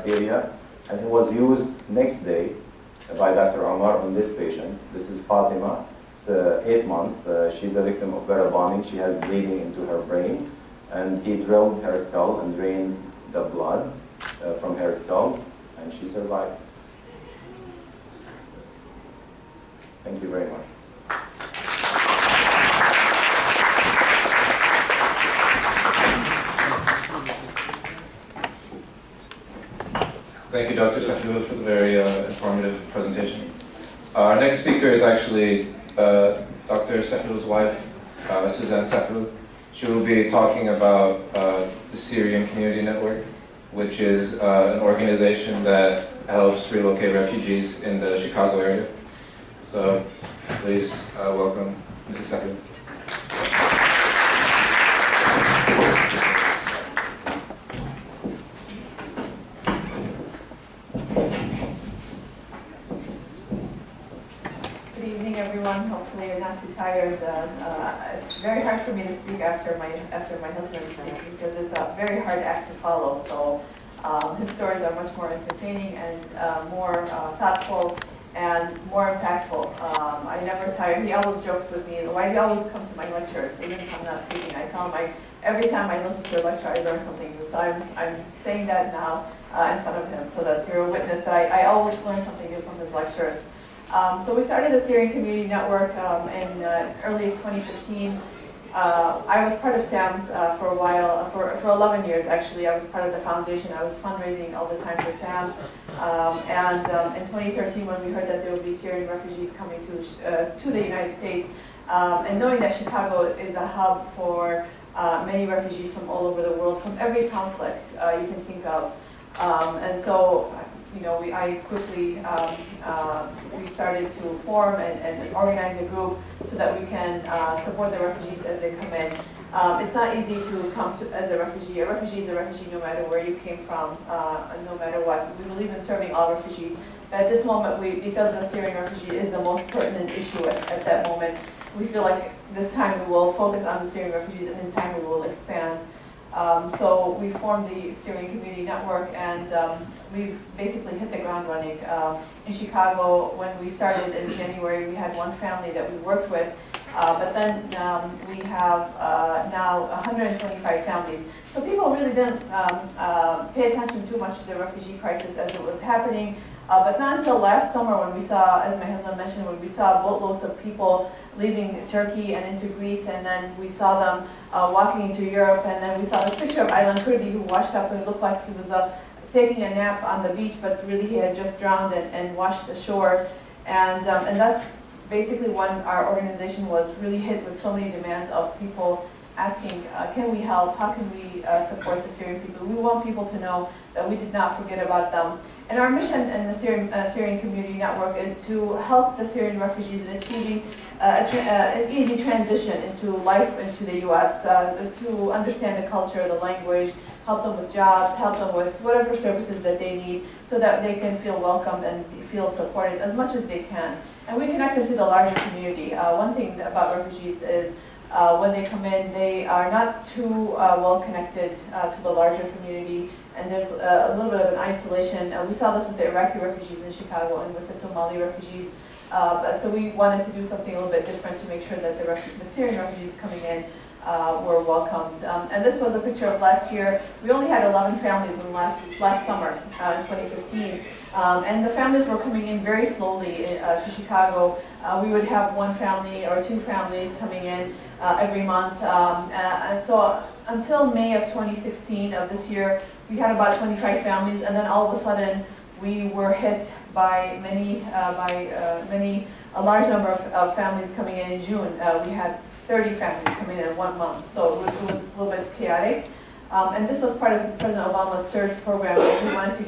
Syria, and it was used next day by Dr. Omar on this patient. This is Fatima. It's 8 months. She's a victim of barrel bombing. She has bleeding into her brain, and he drilled her skull and drained the blood from her skull, and she survived. Thank you very much. Thank you, Dr. Sahoul, for the very informative presentation. Our next speaker is actually Dr. Sahoul's wife, Suzanne Sahoul. She will be talking about the Syrian Community Network, which is an organization that helps relocate refugees in the Chicago area. So please welcome Mrs. Sahoul. Hopefully you're not too tired. It's very hard for me to speak after my husband speaks because it's a very hard act to follow. So his stories are much more entertaining and more thoughtful and more impactful. I never tire. He always jokes with me, why do you always come to my lectures even if I'm not speaking? I tell him every time I listen to a lecture I learn something new. So I'm saying that now in front of him so that you're a witness that I always learn something new from his lectures. So we started the Syrian Community Network in early 2015, I was part of SAMS for a while, for 11 years actually. I was part of the foundation. I was fundraising all the time for SAMS. In 2013, when we heard that there would be Syrian refugees coming to the United States, and knowing that Chicago is a hub for many refugees from all over the world, from every conflict you can think of. And so, you know, I quickly, we started to form and organize a group so that we can support the refugees as they come in. It's not easy to come as a refugee. A refugee is a refugee no matter where you came from, no matter what. We believe in serving all refugees. But at this moment, because the Syrian refugee is the most pertinent issue at that moment, we feel like this time we will focus on the Syrian refugees, and in time we will expand. So we formed the Syrian Community Network, and we've basically hit the ground running. In Chicago, when we started in January, we had one family that we worked with, but then we have now 125 families. So people really didn't pay attention too much to the refugee crisis as it was happening. But not until last summer when we saw, as my husband mentioned, when we saw boatloads of people leaving Turkey and into Greece, and then we saw them walking into Europe, and then we saw this picture of Aylan Kurdi who washed up, and it looked like he was taking a nap on the beach, but really he had just drowned and washed ashore. And that's basically when our organization was really hit with so many demands of people asking, can we help? How can we support the Syrian people? We want people to know that we did not forget about them. And our mission in the Syrian Community Network is to help the Syrian refugees in achieving an easy transition into life into the U.S., to understand the culture, the language, help them with jobs, help them with whatever services that they need so that they can feel welcome and feel supported as much as they can. And we connect them to the larger community. One thing about refugees is when they come in, they are not too well connected to the larger community, and there's a little bit of an isolation. We saw this with the Iraqi refugees in Chicago and with the Somali refugees. So we wanted to do something a little bit different to make sure that the Syrian refugees coming in were welcomed. And this was a picture of last year. We only had 11 families in last summer, in 2015. And the families were coming in very slowly to Chicago. We would have one family or two families coming in every month. And so until May of 2016 of this year, we had about 25 families, and then all of a sudden we were hit by a large number of families coming in June. We had 30 families coming in 1 month, so it was a little bit chaotic. And this was part of President Obama's surge program. We wanted to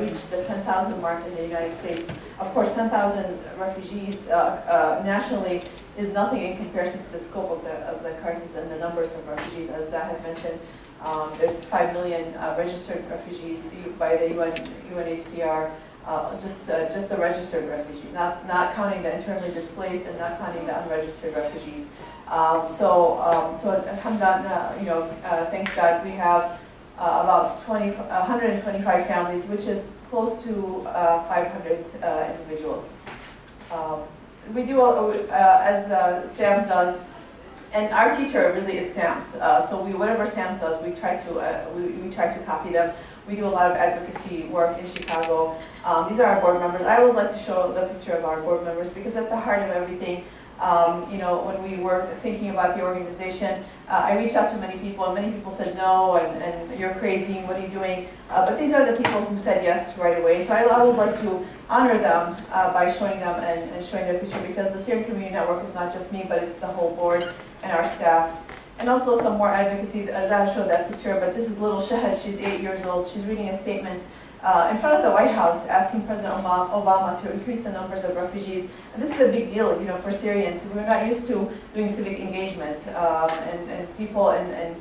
reach the 10,000 mark in the United States. Of course, 10,000 refugees nationally is nothing in comparison to the scope of the crisis and the numbers of refugees. As I had mentioned, there's 5 million registered refugees by the UNHCR, just the registered refugees, not counting the internally displaced and not counting the unregistered refugees. So alhamdulillah, thank God, we have about 125 families, which is close to 500 individuals. We do, as SAMS does, and our teacher really is SAMS. So whatever SAMS does, we try to copy them. We do a lot of advocacy work in Chicago. These are our board members. I always like to show the picture of our board members because at the heart of everything, when we were thinking about the organization, I reached out to many people, and many people said no, and you're crazy, what are you doing? But these are the people who said yes right away. So I always like to honor them by showing them and showing their picture, because the Syrian Community Network is not just me, but it's the whole board and our staff. And also some more advocacy. Zaher showed that picture, but this is little Shahad. She's 8 years old. She's reading a statement in front of the White House asking President Obama to increase the numbers of refugees. And this is a big deal, for Syrians. We're not used to doing civic engagement, and people in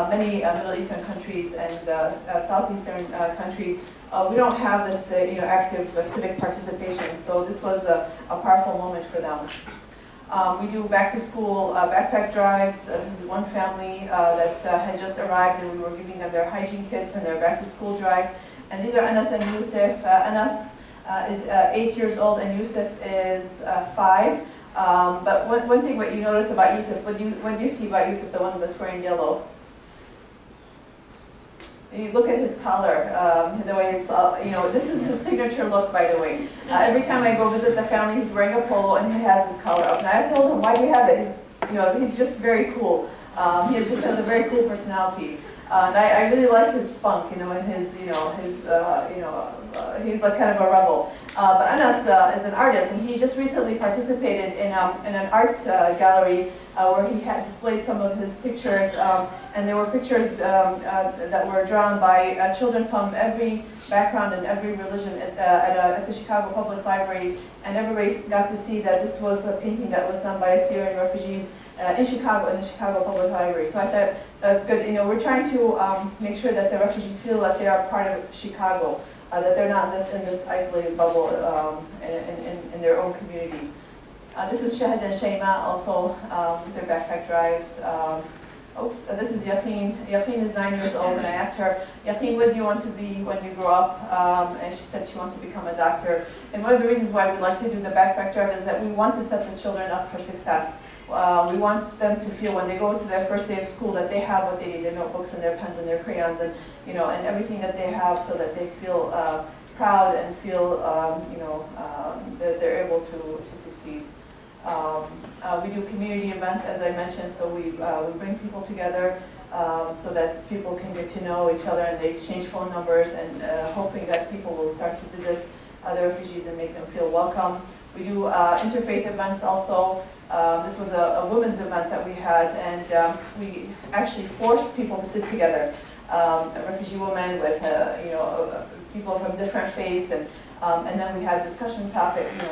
many Middle Eastern countries and Southeastern countries, we don't have this active civic participation. So this was a powerful moment for them. We do back-to-school backpack drives. This is one family that had just arrived, and we were giving them their hygiene kits and their back-to-school drive. And these are Anas and Yusuf. Anas is 8 years old, and Yusuf is 5. But one thing what you notice about Yusuf, what do you see about Yusuf, the one that's wearing yellow? You look at his collar, the way it's, this is his signature look, by the way. Every time I go visit the family, he's wearing a polo and he has his collar up. And I told him, why do you have it? He's just very cool. He just has a very cool personality. And I really like his spunk, and his, he's like kind of a rebel. But Anas is an artist, and he just recently participated in an art gallery where he had displayed some of his pictures, and there were pictures that were drawn by children from every background and every religion at the Chicago Public Library, and everybody got to see that this was a painting that was done by Syrian refugees in Chicago, in the Chicago Public Library. So I thought that's good. We're trying to make sure that the refugees feel that they are part of Chicago, that they're not just in this isolated bubble in their own community. This is Shahid and Shayma also with their backpack drives. This is Yaqeen. Yaqeen is 9 years old, and I asked her, Yaqeen, what do you want to be when you grow up? And she said she wants to become a doctor. And one of the reasons why we like to do the backpack drive is that we want to set the children up for success. We want them to feel when they go to their first day of school that they have what they need, their notebooks and their pens and their crayons and and everything that they have, so that they feel proud and feel that they're able to succeed. We do community events, as I mentioned, so we bring people together so that people can get to know each other, and they exchange phone numbers, and hoping that people will start to visit other refugees and make them feel welcome. We do interfaith events also. This was a women's event that we had, and we actually forced people to sit together. Refugee women with people from different faiths, and then we had discussion topics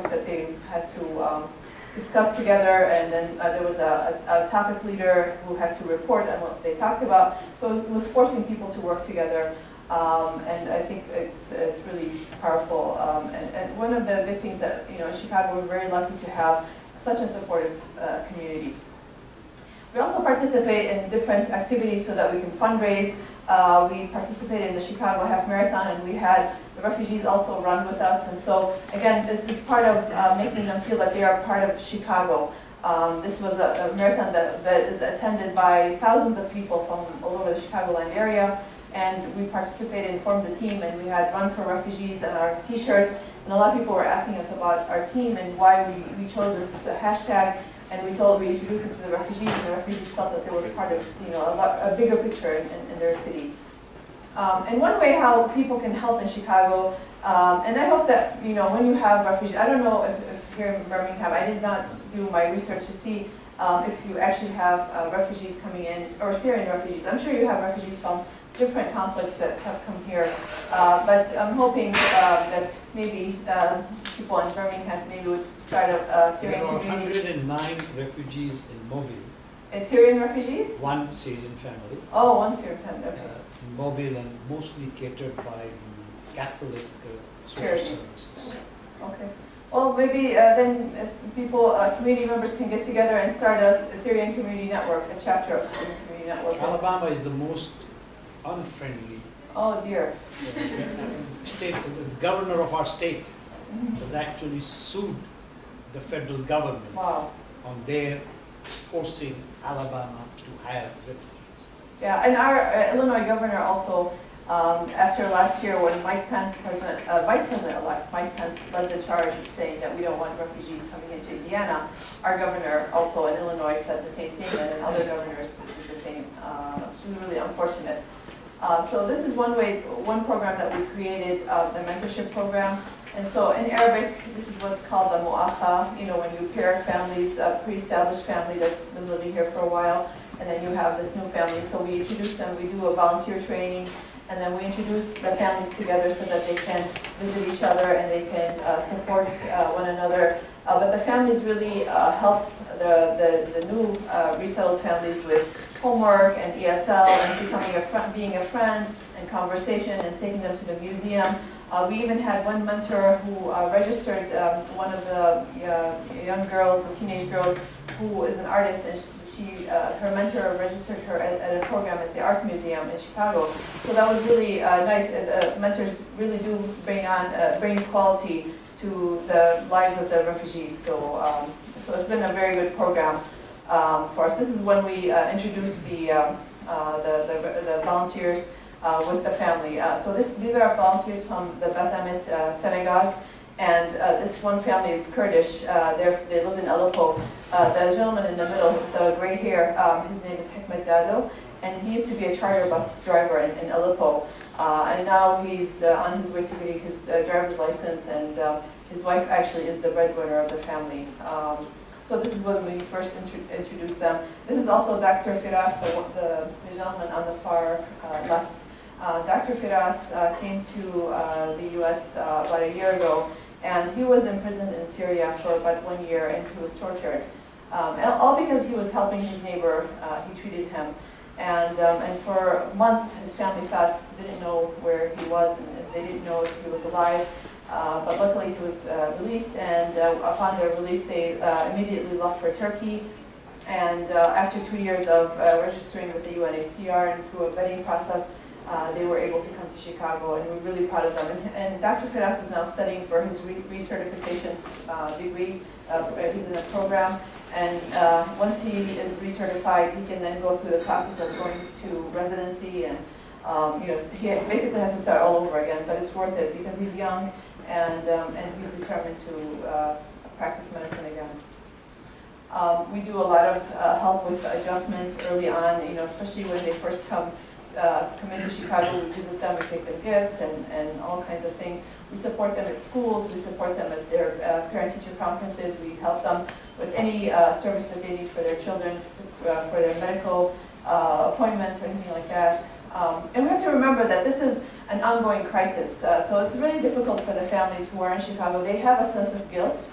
that they had to discuss together, and then there was a topic leader who had to report on what they talked about. So it was forcing people to work together. And I think it's really powerful. And one of the big things that in Chicago, we're very lucky to have such a supportive community. We also participate in different activities so that we can fundraise. We participated in the Chicago Half Marathon, and we had the refugees also run with us. And so again, this is part of making them feel that they are part of Chicago. This was a marathon that is attended by thousands of people from all over the Chicagoland area. And we participated and formed a team, and we had Run for Refugees and our t-shirts. And a lot of people were asking us about our team and why we chose this hashtag. And we introduced it to the refugees, and the refugees felt that they were part of a bigger picture in their city. And one way how people can help in Chicago, and I hope that when you have refugees, I don't know if here in Birmingham, I did not do my research to see if you actually have refugees coming in, or Syrian refugees. I'm sure you have refugees from different conflicts that have come here, but I'm hoping that maybe people in Birmingham maybe would start a Syrian community. There are 109 refugees in Mobile. And Syrian refugees? One Syrian family. Oh, one Syrian family, okay. In Mobile, and mostly catered by the Catholic social Charities. services. Okay. Well, maybe then community members can get together and start a Syrian community network, a chapter of the Syrian community network. Alabama is the most unfriendly Oh dear. state. The governor of our state has actually sued the federal government Wow. on their forcing Alabama to have refugees. Yeah, and our Illinois governor also, after last year when Mike Pence, Vice President-elect Mike Pence led the charge saying that we don't want refugees coming into Indiana, our governor also in Illinois said the same thing, and then other governors did the same, which is really unfortunate. So this is one program that we created, the mentorship program. And so in Arabic, this is what's called the mu'akha, when you pair families, a pre-established family that's been living here for a while, and then you have this new family. So we introduce them, we do a volunteer training, and then we introduce the families together so that they can visit each other and they can support one another. But the families really help the new resettled families with homework and ESL and being a friend and conversation and taking them to the museum. We even had one mentor who registered one of the young girls, the teenage girls, who is an artist, and her mentor registered her at a program at the Art Museum in Chicago. So that was really nice. Mentors really do bring equality to the lives of the refugees. So it's been a very good program for us. This is when we introduced the volunteers with the family. So these are volunteers from the Beth Emmet Synagogue, And this one family is Kurdish. They lived in Aleppo. The gentleman in the middle with the gray hair, his name is Hikmet Dado, and he used to be a charter bus driver in Aleppo. And now he's on his way to getting his driver's license, and his wife actually is the breadwinner of the family. So this is when we first introduced them. This is also Dr. Firas, the gentleman on the far left. Dr. Firas came to the U.S. About a year ago, and he was imprisoned in Syria for about 1 year, and he was tortured. All because he was helping his neighbor. He treated him. And for months, his family didn't know where he was, and they didn't know if he was alive. But luckily, he was released, and upon their release, they immediately left for Turkey. And after 2 years of registering with the UNHCR and through a vetting process, they were able to come to Chicago, and we're really proud of them. And Dr. Firas is now studying for his recertification degree. He's in a program. And once he is recertified, he can then go through the process of going to residency, and he basically has to start all over again. But it's worth it because he's young, and he's determined to practice medicine again. We do a lot of help with adjustment early on, especially when they first come into Chicago. We visit them, we take them gifts and all kinds of things. We support them at schools, we support them at their parent-teacher conferences, we help them with any service that they need for their children, for their medical appointments or anything like that. And we have to remember that this is an ongoing crisis, so it's really difficult for the families who are in Chicago. They have a sense of guilt.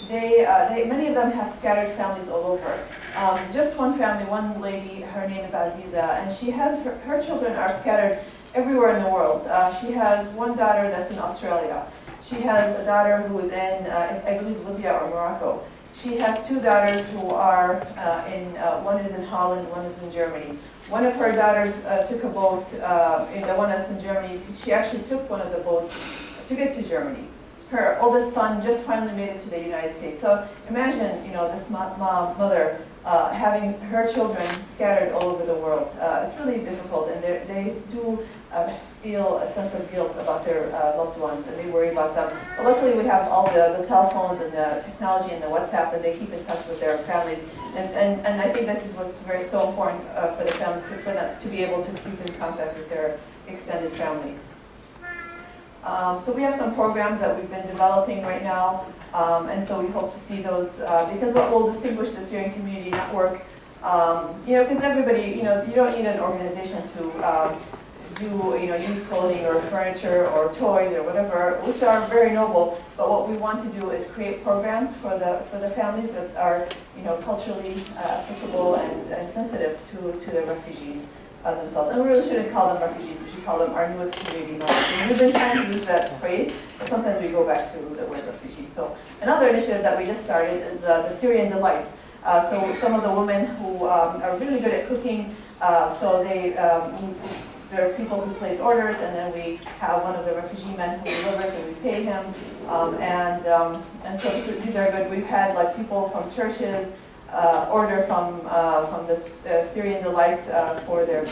Many of them have scattered families all over. Just one family, one lady, her name is Aziza, and she has her children are scattered everywhere in the world. She has one daughter that's in Australia. She has a daughter who is in, I believe, Libya or Morocco. She has two daughters who are one is in Holland, one is in Germany. One of her daughters took a boat, the one that's in Germany, she actually took one of the boats to get to Germany. Her oldest son just finally made it to the United States. So imagine, this mother having her children scattered all over the world. It's really difficult, and they do feel a sense of guilt about their loved ones, and they worry about them. But luckily, we have all the telephones and the technology and the WhatsApp, and they keep in touch with their families. And I think this is what's so important for the families, for them to be able to keep in contact with their extended family. So we have some programs that we've been developing right now, and so we hope to see those, because what will distinguish the Syrian Community Network, because everybody, you don't need an organization to use clothing or furniture or toys or whatever, which are very noble, but what we want to do is create programs for the families that are, culturally applicable and sensitive to the refugees themselves. And we really shouldn't call them refugees, we should call them our newest community members. And we've been trying to use that phrase, but sometimes we go back to the word refugees. So another initiative that we just started is the Syrian Delights. So some of the women who are really good at cooking, so there are people who place orders, and then we have one of the refugee men who delivers, and we pay him. And so these are good. We've had people from churches order from the Syrian Delights for their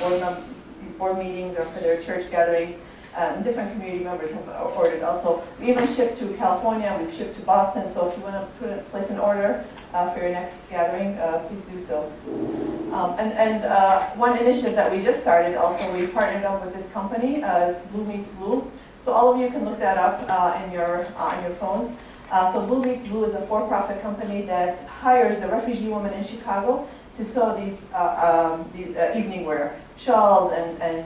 board meetings or for their church gatherings. Different community members have ordered also. We even ship to California, we've shipped to Boston, so if you want to place an order for your next gathering, please do so. One initiative that we just started also, we partnered up with this company, is Blue Meets Blue. So all of you can look that up on your phones. So Blue Meets Blue is a for-profit company that hires the refugee women in Chicago to sew these evening wear, shawls and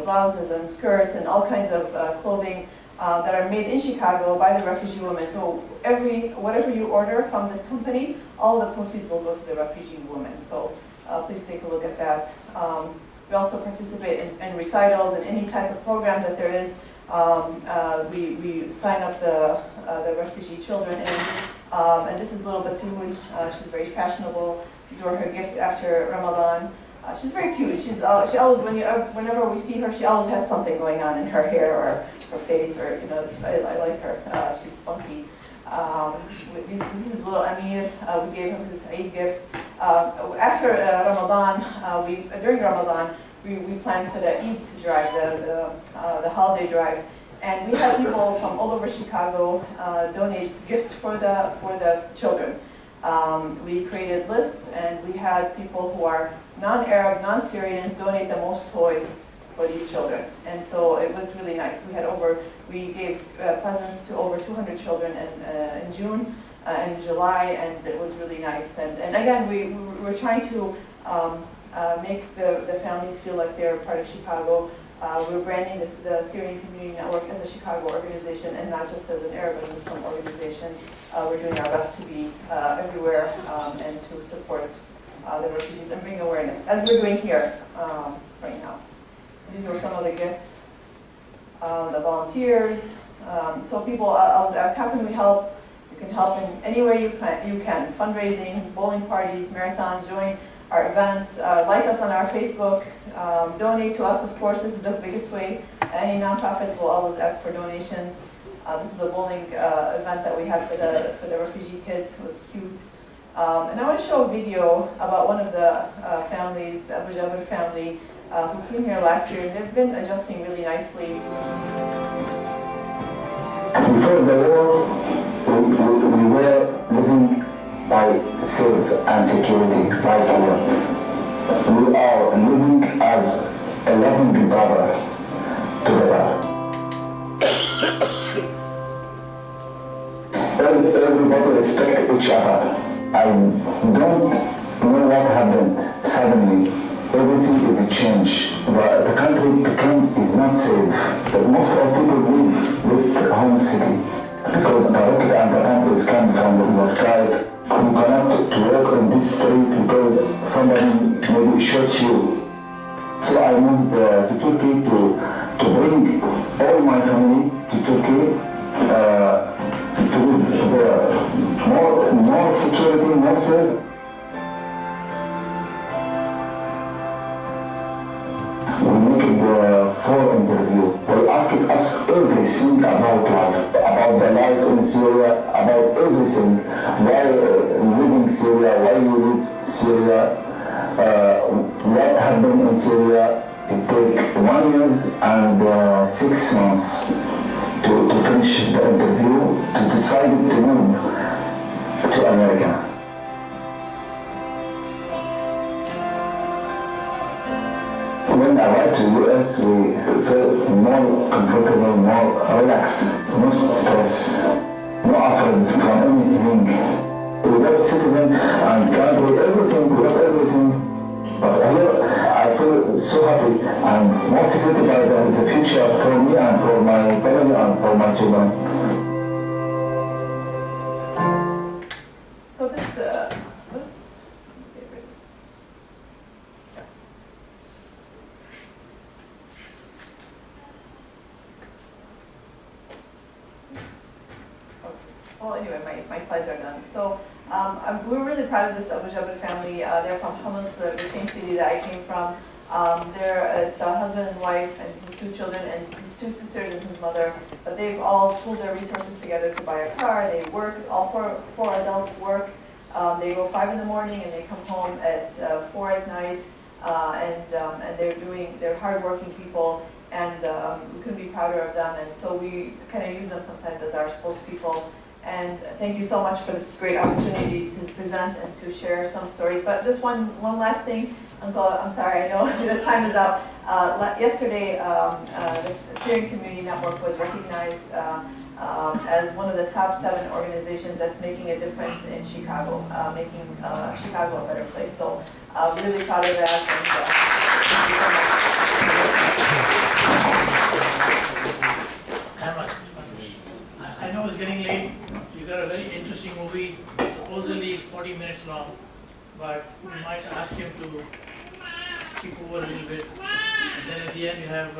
blouses and skirts and all kinds of clothing that are made in Chicago by the refugee women. So whatever you order from this company, all the proceeds will go to the refugee women. So please take a look at that. We also participate in recitals and any type of program that there is. We sign up the refugee children in. And this is Little Batoon. She's very fashionable. These were her gifts after Ramadan. She's very cute. She always, whenever we see her, she always has something going on in her hair or her face, or I like her. She's funky. This is little Amir. We gave him his Eid gifts. After Ramadan, during Ramadan, we planned for the Eid drive, the holiday drive, And we had people from all over Chicago donate gifts for the children. We created lists, and we had people who are non-Arab, non-Syrians donate the most toys for these children. And so it was really nice. We gave presents to over 200 children in June and July, and it was really nice. And again, we were trying to make the families feel like they're part of Chicago. We're branding the Syrian Community Network as a Chicago organization and not just as an Arab and Muslim organization. We're doing our best to be everywhere and to support the refugees and bring awareness, as we're doing here right now. These were some of the gifts. The volunteers. So people, I was asked, how can we help? You can help in any way you can. Fundraising, bowling parties, marathons, join our events, like us on our Facebook, donate to us, of course. This is the biggest way. Any nonprofit will always ask for donations. This is a bowling event that we had for the refugee kids. It was cute. And I want to show a video about one of the families, the Abu Jabir family, who came here last year, and they've been adjusting really nicely. Before the war, we were living by safe and security, like here. We are living as a loving brother together. Everybody respect each other. I don't know what happened suddenly. Everything is a change. The country is not safe. Most of people left home city because the rocket and the bomb is coming from the sky. You cannot to walk on this street because somebody maybe shot you. So I moved to Turkey to bring all my family to Turkey to more security, more safe. We make the full interview. They asked us everything about life, about the life in Syria, about everything. Why living Syria, why you live Syria, what happened in Syria. It took 1 year and 6 months to finish the interview, to decide to move to America. When I arrived to the US, we felt more comfortable, more relaxed, no stress, no afraid from anything. We lost citizen and country, everything, we lost everything. But here, I feel so happy and more security by the future for me and for my family and for my children. So this, oops. Get rid of this. Well, anyway, my slides are done. So we're really proud of this Abu Jabir family. They're from Homs, the same city that I came from. It's a husband and wife and his 2 children and his 2 sisters and his mother. But they've all pulled their resources together to buy a car. They work, all four adults work. They go 5 in the morning and they come home at 4 at night. And they're hardworking people, and we couldn't be prouder of them. And so we kind of use them sometimes as our spokespeople. And thank you so much for this great opportunity to present and to share some stories. But just one last thing, Uncle, I'm sorry, I know the time is up. Yesterday, the Syrian Community Network was recognized as one of the top 7 organizations that's making a difference in Chicago, making Chicago a better place. So really proud of that. Ahmad, I know it's getting late. You got a very interesting movie. Supposedly it's 40 minutes long, but we might ask him to keep over a little bit. And then at the end you have